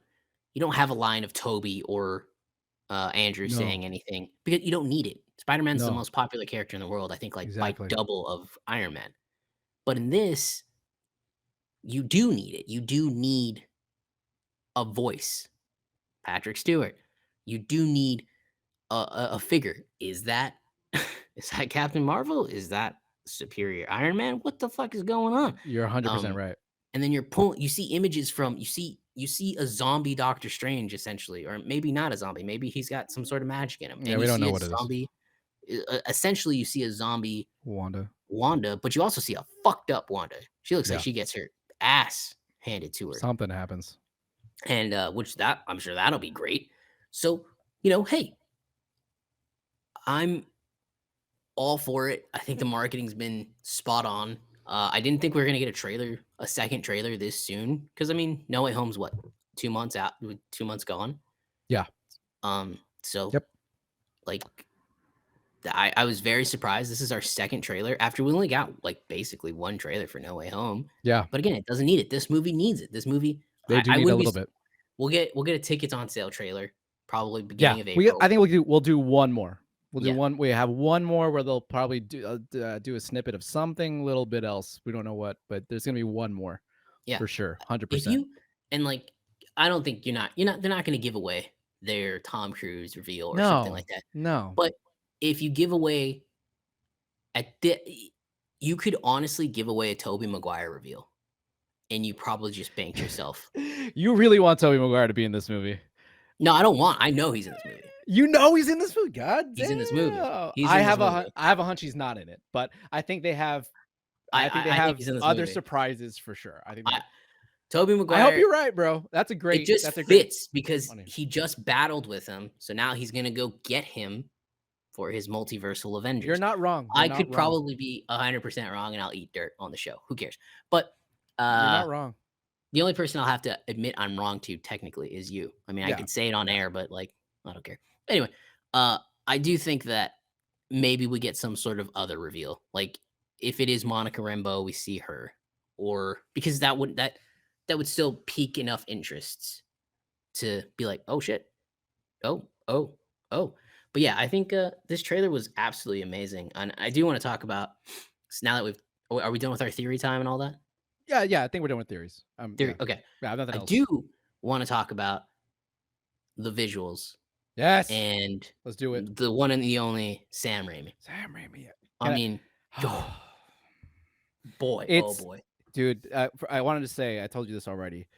you don't have a line of Toby or Andrew No. saying anything because you don't need it. Spider-Man's the No. most popular character in the world, I think, like by Exactly. double of Iron Man. But in this, you do need it. You do need a voice. Patrick Stewart. You do need a figure. Is that is that Captain Marvel? Is that Superior Iron Man? What the fuck is going on? You're 100% Um, right. and then you see images from you see a zombie Doctor Strange essentially, or maybe not a zombie. Maybe he's got some sort of magic in him. Yeah, And we you don't see know a what it is. zombie. Essentially, you see a zombie Wanda. Wanda, but you also see a fucked up Wanda. She looks like Yeah. she gets her ass handed to her, Something happens. and which that I'm sure that'll be great. So hey, I'm all for it. I think the marketing's been spot on. I didn't think we were gonna get a second trailer this soon, because I mean, No Way Home's what 2 months out, 2 months gone. Yeah. So Yep. like, I was very surprised. This is our second trailer after we only got like basically one trailer for No Way Home. Yeah. But again, it doesn't need it. This movie needs it. This movie, They do I need a wouldn't be. little bit. We'll get a tickets on sale trailer probably Yeah. beginning of April. I think we'll do one more. We'll do Yeah. one. We have one more where they'll probably do a snippet of something, little bit else. We don't know what, but there's gonna be one more. Yeah, For sure, if 100%. you and like, I don't think they're not gonna give away their Tom Cruise reveal or something like that. No. But if you give away you could honestly give away a Tobey Maguire reveal, and you probably just banked yourself. You really want Tobey Maguire to be in this movie? No, I don't want. I know he's in this movie. You know he's in this movie. God damn. He's in this movie. I have a hunch he's not in it, but I think they have. I think they have he's in this other movie. surprises for sure. I think. Tobey Maguire. I hope you're right, bro. That's a great. It just that's a fits because funny. he just battled with him, so now he's gonna go get him for his multiversal Avengers. You're not wrong. I could probably be 100% wrong, and I'll eat dirt on the show. Who cares? But you're not wrong. The only person I'll have to admit I'm wrong to technically is you. I mean, I could say it on air, but like, I don't care. Anyway, I do think that maybe we get some sort of other reveal. Like, if it is Monica Rambeau, we see her, or because that would still pique enough interests to be like, oh shit, oh. But yeah, I think this trailer was absolutely amazing, and I do want to talk about. So now that are we done with our theory time and all that? Yeah, I think we're done with theories. Theory, yeah. okay. Yeah, nothing I else. do want to talk about the visuals. Yes, and let's do it. The one and the only Sam Raimi. I mean, boy, oh boy, dude. I wanted to say, I told you this already.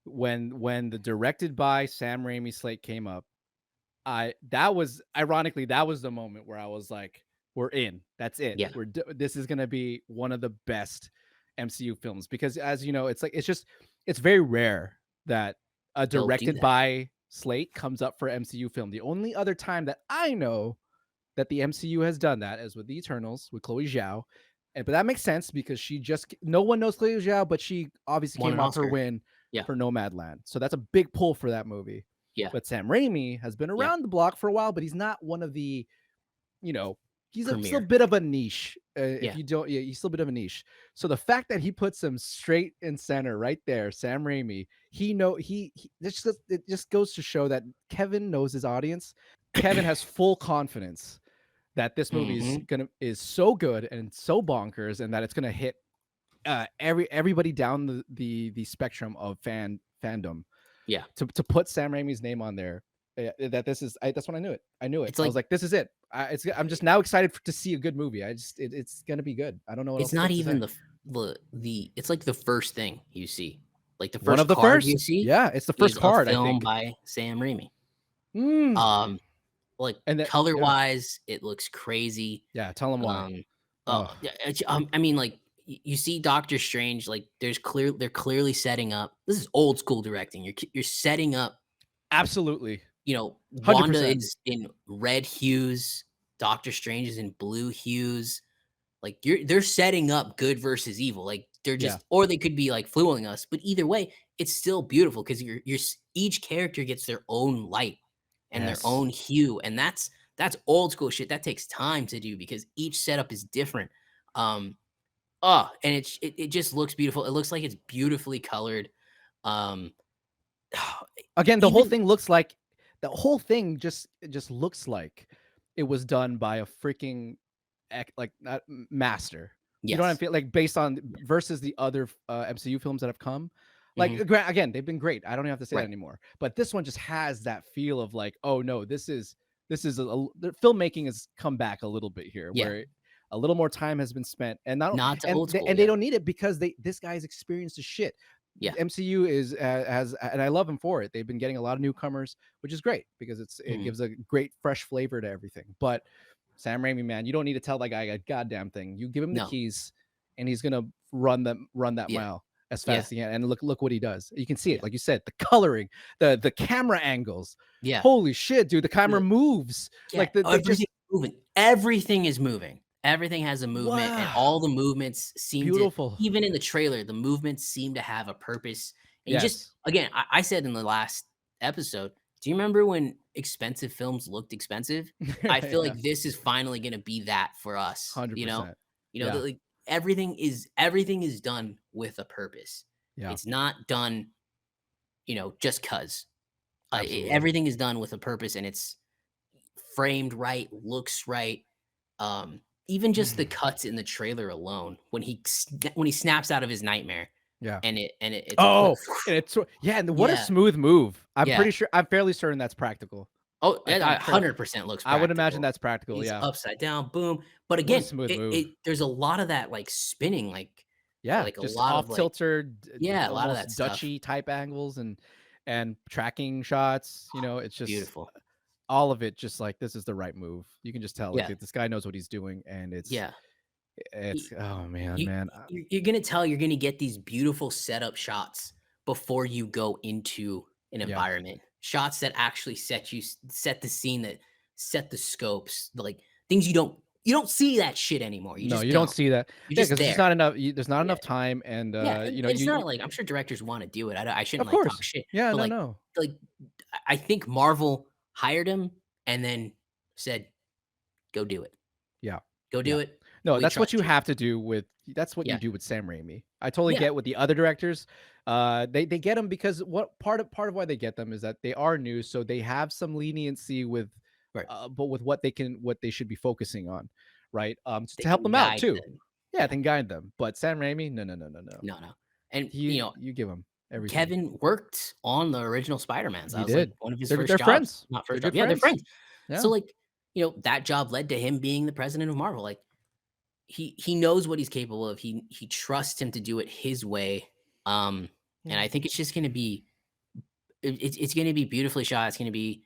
When the directed by Sam Raimi slate came up, that was the moment where I was like, we're in. That's it. Yeah. This is gonna be one of the best MCU films, because as you know, it's very rare that a directed by slate comes up for MCU film. The only other time that I know that the MCU has done that is with the Eternals with Chloe Zhao. But that makes sense because no one knows Chloe Zhao, but she obviously came off her win for Nomadland. So that's a big pull for that movie. Yeah. But Sam Raimi has been around the block for a while, but he's not one of the, he's still a bit of a niche. If you don't, he's still a bit of a niche. So the fact that he puts him straight in center right there, Sam Raimi, it just goes to show that Kevin knows his audience. Kevin has full confidence that this movie is so good and so bonkers, and that it's gonna hit everybody down the spectrum of fandom. Yeah. To put Sam Raimi's name on there, that's when I knew it. I was like, this is it. I'm just now excited to see a good movie. It's gonna be good. I don't know what it's else not even the it's like the first thing you see, like the first one of the card first you see. Yeah, it's the first card. A film I think by Sam Raimi. Like, and color wise, it looks crazy. Yeah, tell him why. I mean, like, you see Doctor Strange, like they're clearly setting up. This is old school directing. You're setting up absolutely Wanda 100%. is in red hues, Doctor Strange is in blue hues. Like they're setting up good versus evil. Like they're Yeah. just, or they could be like fooling us. But either way, it's still beautiful because each character gets their own light and their Yes. own hue, and that's old school shit. That takes time to do because each setup is different. Um, and it just looks beautiful. It looks like it's beautifully colored. Um, Again, even the whole thing just looks like it was done by a freaking like not master. You know what I yes, feel like based on versus the other MCU films that have come. Like hmm again, they've been great. I don't even have to say that right, anymore. But this one just has that feel of like, oh no, this is the filmmaking has come back a little bit here, yeah, where a little more time has been spent, and not not to old school, and they yeah, don't need it because this guy's experienced as shit. yeah, MCU is has, and I love them for it. They've been getting a lot of newcomers, which is great because it mhm, gives a great fresh flavor to everything. But Sam Raimi, man, you don't need to tell that guy a goddamn thing. You give him the no, keys, and he's gonna run that yeah, mile as fast yeah, as he can. And look what he does. You can see it, yeah, like you said, the coloring, the camera angles. yeah. Holy shit, dude! The camera The moves Yeah, like they everything's just moving. Everything is moving. Everything has a movement, and wow, all the movements seem to, beautiful. even in the trailer, the movements seem to have a purpose. And you just, Yes, again, I said in the last episode, do you remember when expensive films looked expensive? I feel yeah, like this is finally gonna be that for us, 100%. that, Yeah, like, everything is done with a purpose. yeah, It's not done, just 'cause. absolutely. Everything is done with a purpose, and it's framed right, looks right. Even just the cuts in the trailer alone, when he snaps out of his nightmare, Yeah. it's a quick, Oh, and it's yeah, and what a yeah, smooth move. yeah. I'm fairly certain that's practical. Oh, I that think I'm fairly 100% looks I would imagine practical. that's practical, He's yeah. upside down, boom. But What a again, smooth it move. there's a lot of that like spinning, Yeah, like a just lot of off like, tilter, yeah, a lot of that almost stuff. Dutchy type angles and tracking shots, it's just Beautiful. all of it just like this is the right move. You can just tell like Yeah, this guy knows what he's doing and yeah. it's oh man, You man. you're gonna tell you're gonna get these beautiful setup shots before you go into an Yeah. environment. Shots that actually set the scene, that set the scopes, like, things you don't see that shit anymore. You No, just you don't don't. see that. You're Yeah, just because there's there. not enough there's not Yeah. enough time and Yeah, and it's you not like, I'm sure directors wanna do it. I of shouldn't, like, talk course. shit, Yeah, but, no, like no. like, I think Marvel hired him and then said, "Go do it. Yeah. Go Yeah. do it. No, We that's what you trust you." have to do with that's what you Yeah. do with Sam Raimi. I totally Yeah. get with the other directors. They get them because what part of why they get them is that they are new, so they have some leniency with Right. but with what they should be focusing on, right? They To help can them out guide too. them. Yeah, they Yeah. can guide them. But Sam Raimi, no, no, no, no, no. No, no. And, You give him everything. Kevin worked on the original Spider-Mans. That He was, like, did. one of his They're first they're jobs. friends. Not They're first job. good Yeah, they're friends. friends. So, Yeah. like, that job led to him being the president of Marvel. Like, he knows what he's capable of. He trusts him to do it his way. And Yeah. I think it's just gonna be it's gonna be beautifully shot. It's gonna be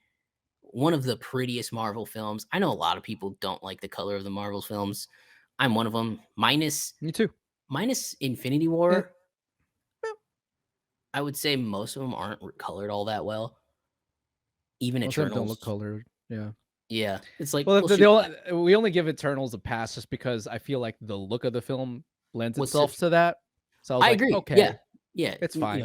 one of the prettiest Marvel films. I know a lot of people don't like the color of the Marvel films. I'm one of them. Me too. Minus Infinity Eh, War, well, I would say most of them aren't colored all that well. Even most of them don't look Eternals. colored. Yeah. Yeah, it's like, Well, well, shoot, we only give Eternals a pass just because I feel like the look of the film lends what's the itself to that. So I was I like, agree. Yeah, okay, yeah, it's fine.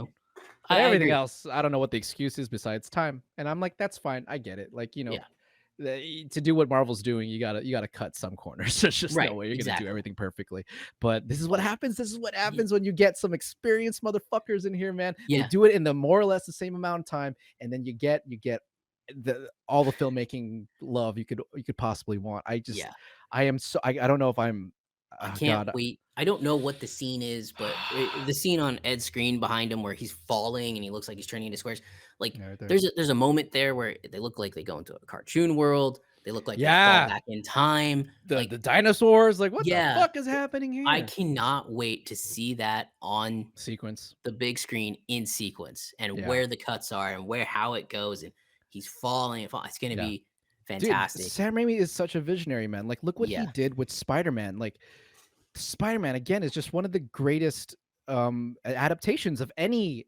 But I everything agree. else, I don't know what the excuse is besides time. And I'm like, that's fine. I get it. Like, Yeah, to do what Marvel's doing, you gotta cut some corners. There's just no right, way you're gonna do exactly. everything perfectly. But this is what happens. This is what Ye happens when you get some experienced motherfuckers in here, man. They yeah, do it in the more or less the same amount of time, and then you get the all the filmmaking love you could possibly want. yeah. I am so I don't know if I'm I oh can't god. wait. I don't know what the scene is, but the scene on Ed's screen behind him where he's falling and he looks like he's turning into squares. Like, Yeah, right there. there's a moment there where they look like they go into a cartoon world. They look like they fall Yeah. back in time. Like, The dinosaurs, like what the yeah, fuck is happening I here? cannot wait to see that on Sequence. the big screen in sequence, and Yeah. where the cuts are and how it goes, and he's falling and falling. It's gonna Yeah. be Dude, fantastic. Sam Raimi is such a visionary, man. Like, look what he Yeah. did with Spider-Man. Like, Spider-Man again is just one of the greatest adaptations of any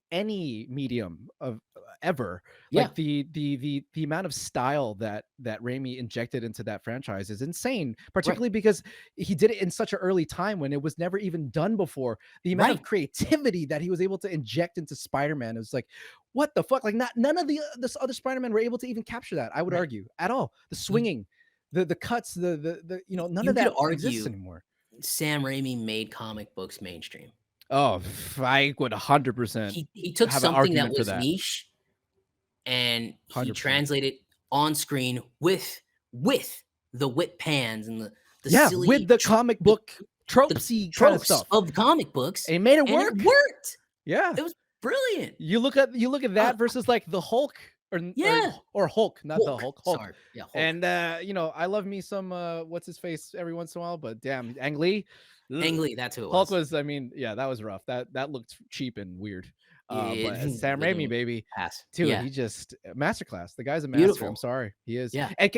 medium of ever. Yeah. Like the amount of style that Raimi injected into that franchise is insane, particularly because he did it in such an early time when it was never even done before. The amount of creativity that he was able to inject into Spider-Man is like, what the fuck? Like none of the other Spider-Man were able to even capture that, I would argue, at all. The swinging, the cuts, the none of that exists anymore. Sam Raimi made comic books mainstream. Oh, I would 100%. He took have something that an was niche and he 100%. translated on screen with the whip pans and the silly with the comic book tropesy kind of stuff of the comic books. And it made it work. It worked. Yeah. It was brilliant. You look at that versus like the Hulk or Hulk, not the Hulk. Sorry. Yeah, Hulk. And I love me some what's his face every once in a while, but damn, Ang Lee. That's who it was. Hulk was, I mean, yeah, that was rough. That looked cheap and weird. But Sam Raimi, baby, dude, he just masterclass. The guy's a master. Beautiful. I'm sorry, he is. Yeah. And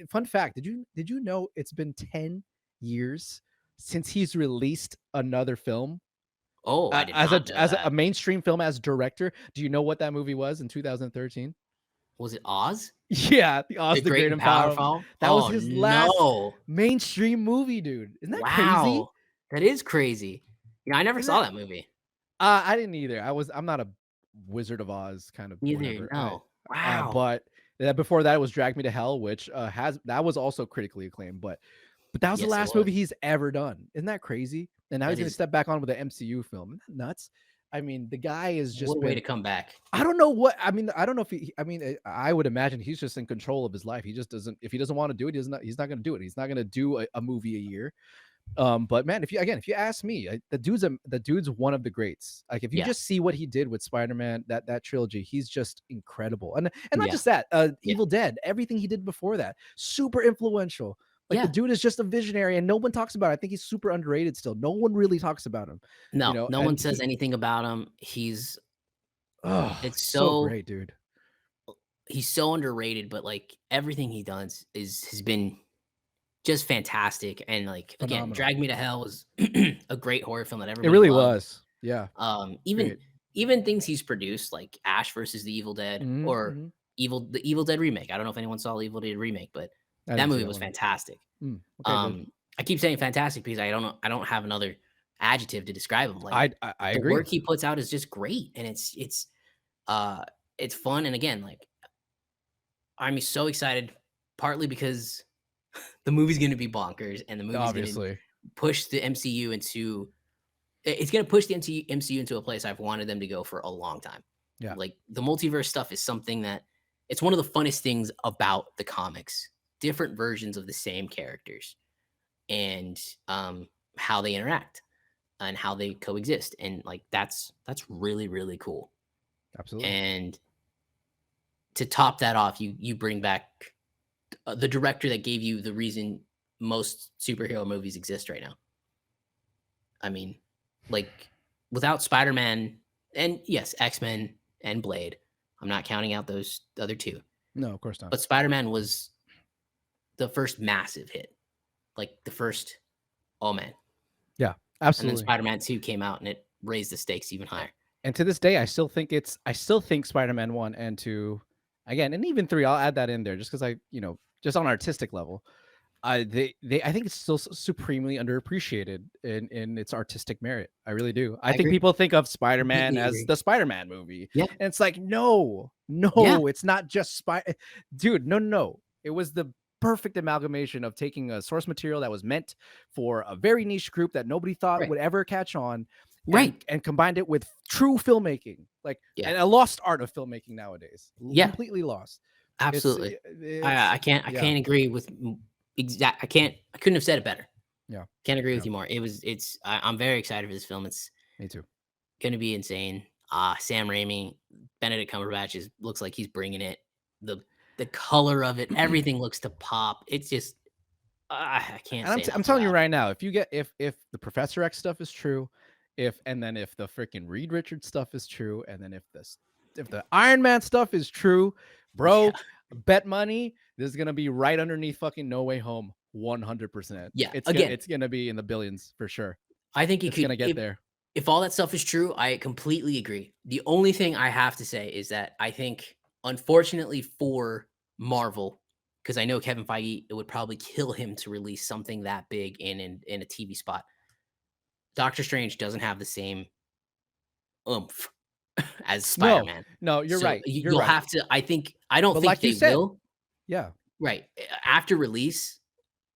fun fact: did you know it's been 10 years since he's released another film? Oh, I did as not know as that. a mainstream film as director. Do you know what that movie was in 2013? Was it Oz? Yeah, the Oz the Great and Powerful. That was his last mainstream movie, dude. Isn't that crazy? That is crazy. Yeah, I never saw that movie. I didn't either. I'm not a Wizard of Oz kind of. Neither. No. Wow. But before that, it was Drag Me to Hell, which that was also critically acclaimed. But that was the last movie he's ever done. Isn't that crazy? And now he's gonna step back on with the MCU film. Isn't that nuts? I mean, the guy is just what a way to come back. I don't know what I mean. I don't know if I would imagine he's just in control of his life. He just doesn't. If he doesn't want to do it, he's not going to do it. He's not going to do a movie a year. But man, if you ask me, the dude's one of the greats. Like if you just see what he did with Spider-Man, that trilogy, he's just incredible. And not just that, Evil Dead, everything he did before that, super influential. Like the dude is just a visionary, and no one talks about it. I think he's super underrated still. No one really talks about him. No, no one says anything about him. It's so great, dude. He's so underrated, but like everything he does has been just fantastic. And like phenomenal. Again, Drag Me to Hell was a great horror film that everybody really loved. Was. Yeah. Even things he's produced, like Ash versus the Evil Dead, or the Evil Dead remake. I don't know if anyone saw the Evil Dead remake, but that movie was fantastic. Okay, I keep saying fantastic because I don't have another adjective to describe him. Like I the agree. work he puts out is just great, and it's fun. And again, like I'm so excited, partly because the movie's going to be bonkers, and the movie's going to push the MCU into. It's going to push the MCU into a place I've wanted them to go for a long time. Yeah, like the multiverse stuff is something that it's one of the funnest things about the comics. Different versions of the same characters, and how they interact and how they coexist, and like that's really, really cool. Absolutely. And to top that off, you bring back the director that gave you the reason most superhero movies exist right now. I mean, like without Spider-Man, and yes, X-Men and Blade, I'm not counting out those other two. No, of course not. But Spider-Man was the first massive hit, like the first, oh man. Yeah, absolutely. And then Spider-Man 2 came out and it raised the stakes even higher. And to this day, I still think Spider-Man 1 and 2, again, and even 3, I'll add that in there just because just on an artistic level, I think it's still supremely underappreciated in its artistic merit. I really do. I think people think of Spider-Man as the Spider-Man movie. Yeah. And it's like, no, it's not just dude, no. It was the perfect amalgamation of taking a source material that was meant for a very niche group that nobody thought would ever catch on, and combined it with true filmmaking, and a lost art of filmmaking nowadays. Completely lost. Absolutely. I can't agree with I couldn't have said it better. Yeah, can't agree with you more. I'm very excited for this film. It's me too. Gonna be insane. Sam Raimi, Benedict Cumberbatch looks like he's bringing it. The color of it, everything looks to pop. It's just, I can't. I'm telling you right now, if the Professor X stuff is true, if the freaking Reed Richards stuff is true, and then if the Iron Man stuff is true, bro, bet money this is gonna be right underneath fucking No Way Home, 100%. Yeah, it's gonna be in the billions for sure. I think it's gonna get there. if all that stuff is true, I completely agree. The only thing I have to say is that I think, unfortunately for Marvel, because I know Kevin Feige, it would probably kill him to release something that big in a TV spot. Doctor Strange doesn't have the same oomph as No, Spider-Man. no, you're So right. You're you'll right. have to. I don't But think like you they said, will. yeah, Right after release,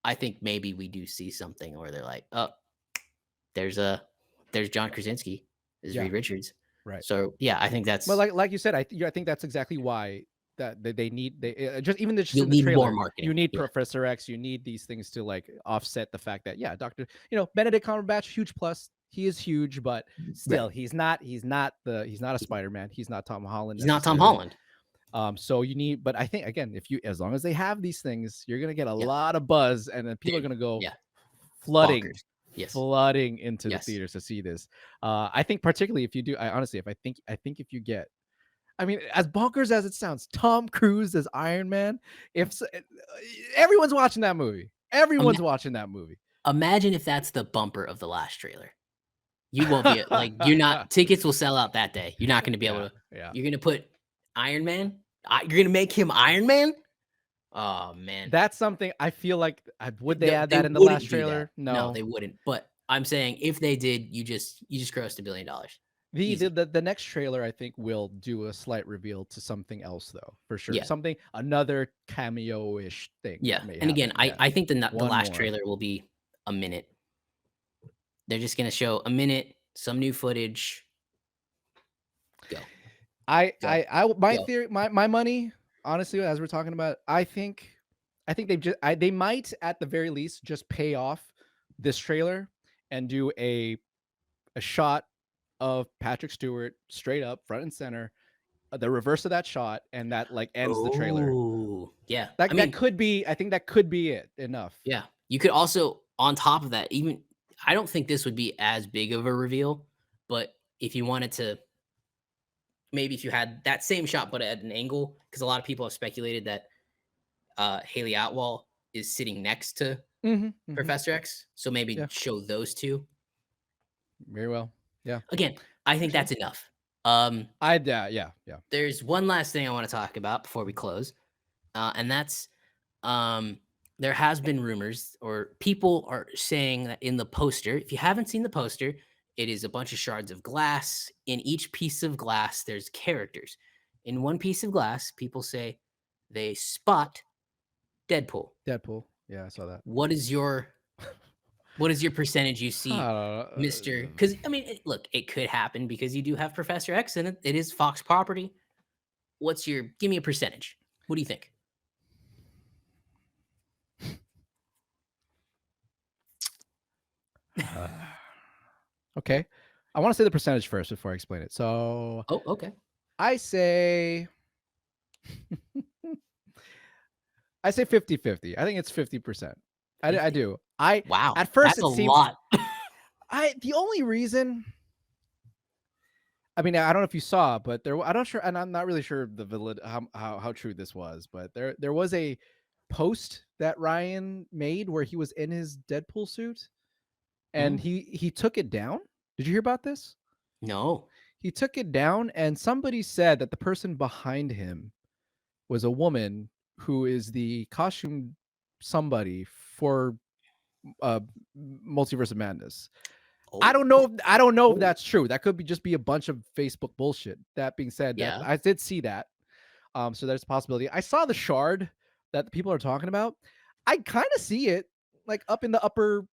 I think maybe we do see something where they're like, oh, there's a there's John Krasinski, there's yeah, Reed Richards. right. So yeah, I think But that's like you said, I think that's exactly why they need just even just you'll in the need more trailer, marketing. you need Yeah, Professor X, you need these things to like offset the fact that Doctor, Benedict Cumberbatch, huge plus. He is huge, but still, right. he's not he's not a Spider-Man. He's not Tom Holland He's not Tom necessarily. Holland. So you need, but I think again, as long as they have these things, you're gonna get a Yeah, lot of buzz, and then people are they- gonna go yeah, flooding, bonkers. Yes, flooding into the yes. theaters to see this. I think particularly if you do, I honestly, if I think if you get, I mean, as bonkers as it sounds, Tom Cruise as Iron Man, everyone's watching that movie. Everyone's Ima- watching that movie. Imagine if that's the bumper of the last trailer. You won't be like you're not. Tickets will sell out that day. You're not going to be able Yeah, to. yeah. You're going to put Iron Man. You're going to make him Iron Man. Oh man, That's something I feel like. Would they no, add they that in the last wouldn't do that. trailer? No, No. they wouldn't. But I'm saying if they did, you just grossed $1 billion. Easy. The next trailer I think will do a slight reveal to something else though, for sure. Yeah, Something, another cameo-ish thing yeah. may And again, happen. Yeah. I think the One last more. trailer will be a minute. They're just going to show a minute, some new footage. Go. Go. My Go. theory, my money, honestly, as we're talking about, I think they might at the very least just pay off this trailer and do a shot of Patrick Stewart straight up front and center, the reverse of that shot, and that like ends the trailer. Oh, yeah. That I mean, could be, I think that could be it enough. yeah. You could also, on top of that, even I don't think this would be as big of a reveal, but if you wanted to, maybe if you had that same shot but at an angle, because a lot of people have speculated that Haley Atwell is sitting next to Mm-hmm. Professor X, so maybe Yeah. show those two. Very well. Yeah. Again, I think that's enough. Yeah. There's one last thing I want to talk about before we close, and that's there has been rumors or people are saying that in the poster, if you haven't seen the poster, it is a bunch of shards of glass. In each piece of glass, there's characters. In one piece of glass, people say they spot Deadpool. Deadpool. Yeah, I saw that. What is your percentage you see, Mr. Because I mean, look, it could happen because you do have Professor X in it. It is Fox property. Give me a percentage. What do you think? Okay. I want to say the percentage first before I explain it. So Oh, okay. I say 50-50. I think it's 50%. I do. Wow. At first That's it a seemed lot. the only reason, I mean, I don't know if you saw, but I'm not sure, and I'm not really sure the how true this was, but there was a post that Ryan made where he was in his Deadpool suit, and he took it down. Did you hear about this? No. He took it down, and somebody said that the person behind him was a woman who is the costume somebody for Multiverse of Madness. I don't know if that's true. That could just be a bunch of Facebook bullshit. That being said, Yeah. I did see that. So there's a possibility. I saw the shard that the people are talking about. I kind of see it like up in the upper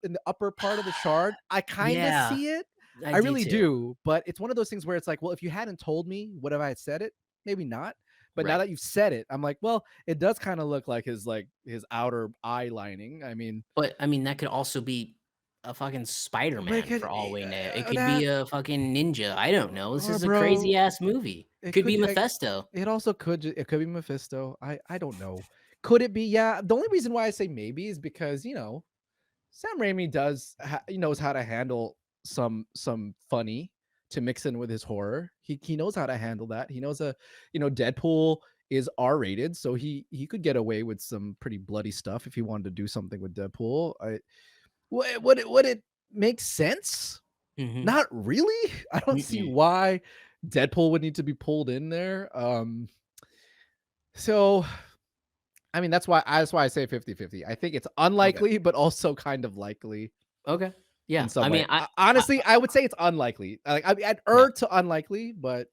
part of the shard. I kind of see it. I really do. But it's one of those things where it's like, well, if you hadn't told me, would have I said it? Maybe not. But now that you've said it, I'm like, well, it does kind of look like his outer eye lining. I mean, But I mean, that could also be a fucking Spider-Man for all we know. It could that- be a fucking ninja. I don't know. This is a bro, crazy ass movie. it Could be could- Mephisto. It also could be Mephisto. I don't know. Could it be? Yeah. The only reason why I say maybe is because Sam Raimi knows how to handle some funny to mix in with his horror. He knows how to handle that. He knows Deadpool is R-rated, so he could get away with some pretty bloody stuff if he wanted to do something with Deadpool. Would it make sense? Mhm. Not really. I don't see Mm-mm. why Deadpool would need to be pulled in there. So I mean, that's why I say 50-50. I think it's Okay. unlikely, but also kind of likely Okay. in Yeah. some I way. mean, I Honestly, I would say it's unlikely. Like, I'd yeah. err to unlikely, but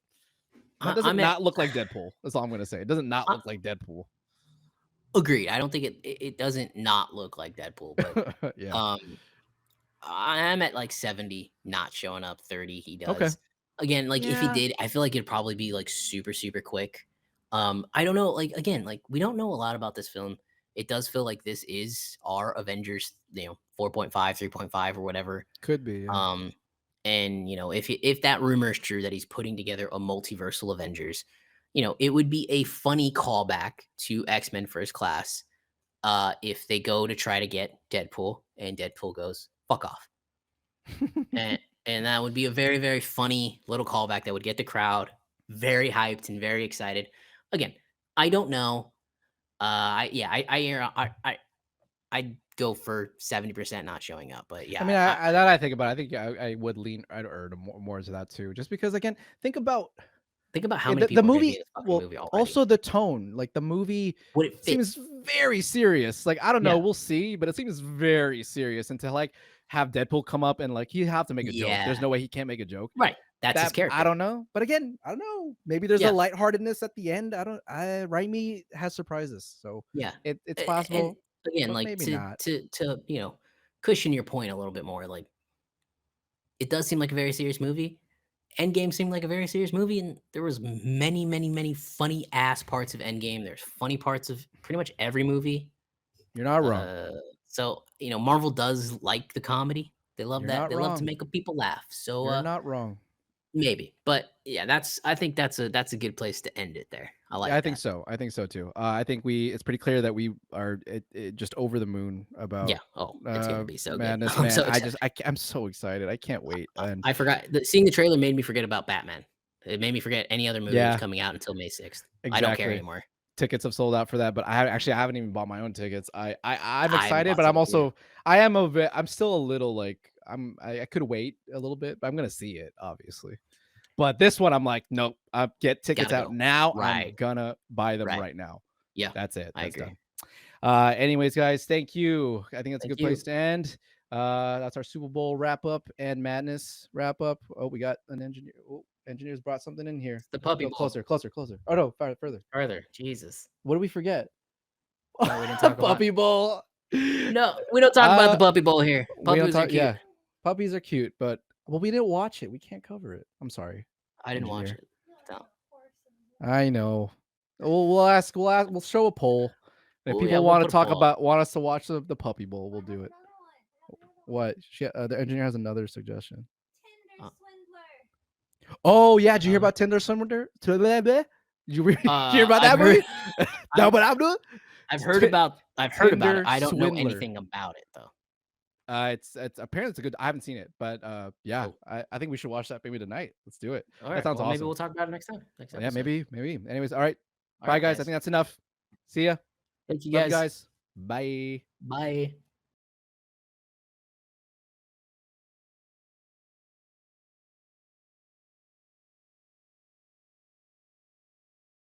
that doesn't I'm at not look like Deadpool. That's all I'm gonna say. It doesn't not I look like Deadpool. agreed. I don't think it doesn't not look like Deadpool, but, Yeah. um, I'm at, like, 70 not showing up, 30 he Okay. does. Again, like, if he Yeah. did, I feel like it'd probably be, like, super, super quick. I don't know, like, again, like, we don't know a lot about this film. It does feel like this is our Avengers, 4.5, 3.5, or whatever. Could be, yeah. Um, and if that rumor is true that he's putting together a multiversal Avengers, it would be a funny callback to X-Men First Class. If they go to try to get Deadpool and Deadpool goes, fuck off. And that would be a very, very funny little callback that would get the crowd very hyped and very excited. Again, I don't know. I'd go for 70% not showing up, but I mean, yeah, I now that I think about it, I think I would lean I'd err to more to that too. Just because again, think about think about how yeah, many the people are gonna be in movie, this fucking well, movie already. also the tone, like the movie Would it fit? seems very serious. Like I don't know, Yeah. we'll see, but it seems very serious. And to like have Deadpool come up and like he have to make a joke. There's Yeah. no way he can't make a joke. Right. That's his That I character. don't know, but again, I don't know. Maybe there's a Yeah. lightheartedness at the end. Raimi has surprises, so Yeah. it's And possible, again, but like maybe not. to cushion your point a little bit more, like it does seem like a very serious movie. Endgame seemed like a very serious movie, and there was many, many, many funny ass parts of Endgame. There's funny parts of pretty much every movie. You're not wrong. Uh, so Marvel does like the comedy. They love You're that. not They love to wrong. make people laugh. So You're not wrong. maybe, but yeah, I think that's a good place to end it there. I Yeah, I like think that. so. I think so too. I think it's pretty clear that we are just over the moon Yeah. about Oh, it's gonna be so good. Madness, I'm man. so excited. I'm so excited. I can't wait. And I forgot seeing the trailer made me forget about Batman. It made me forget any other movie was yeah, coming out until May 6th. I don't care exactly. anymore. Tickets have sold out for that, but I haven't even bought my own tickets. I'm I haven't excited, bought but I'm tickets either. also I'm still a little like I could wait a little bit, but I'm gonna see it obviously. But this one, I'm like, nope. Get tickets Gotta out go. now. I'm Right. gonna buy them Right. right now. Yeah. That's it. I That's agree. done. Anyways, guys, thank you. I think that's a Thank good place you. to end. That's our Super Bowl wrap up and Madness wrap up. Oh, we got an engineer. Oh, engineers brought something in here. It's the puppy Go bowl. closer, closer, closer. Oh no, further. Further. Jesus. What did we forget? No, we didn't talk about. Puppy bowl. No, we don't talk about the puppy bowl here. We don't Puppies are talk. cute. Yeah, puppies are cute, but well, we didn't watch it. We can't cover it. I'm sorry, I didn't watch engineer. it. No. I know. We'll ask. We'll show a poll. And if Oh yeah, people we'll want to put a talk poll up. about, want us to watch the puppy bowl, we'll do it. What? The engineer has another suggestion. Uh, Oh yeah, did you hear uh, about Tinder Swindler? Did you hear about I've that heard. movie? No, I've, but I'm doing. I've heard about. I've heard about it. Tinder I don't know Swindler. anything about it though. It's apparently it's a good. I haven't seen it, but yeah, Cool. I think we should watch that maybe tonight. Let's do it. All That right. sounds Well, maybe awesome. we'll talk about it next time. Next Yeah, episode. maybe. Anyways, all right. All Bye, right, guys. I guys. think that's enough. See ya. Thank you, Love you guys. guys. Bye. Bye.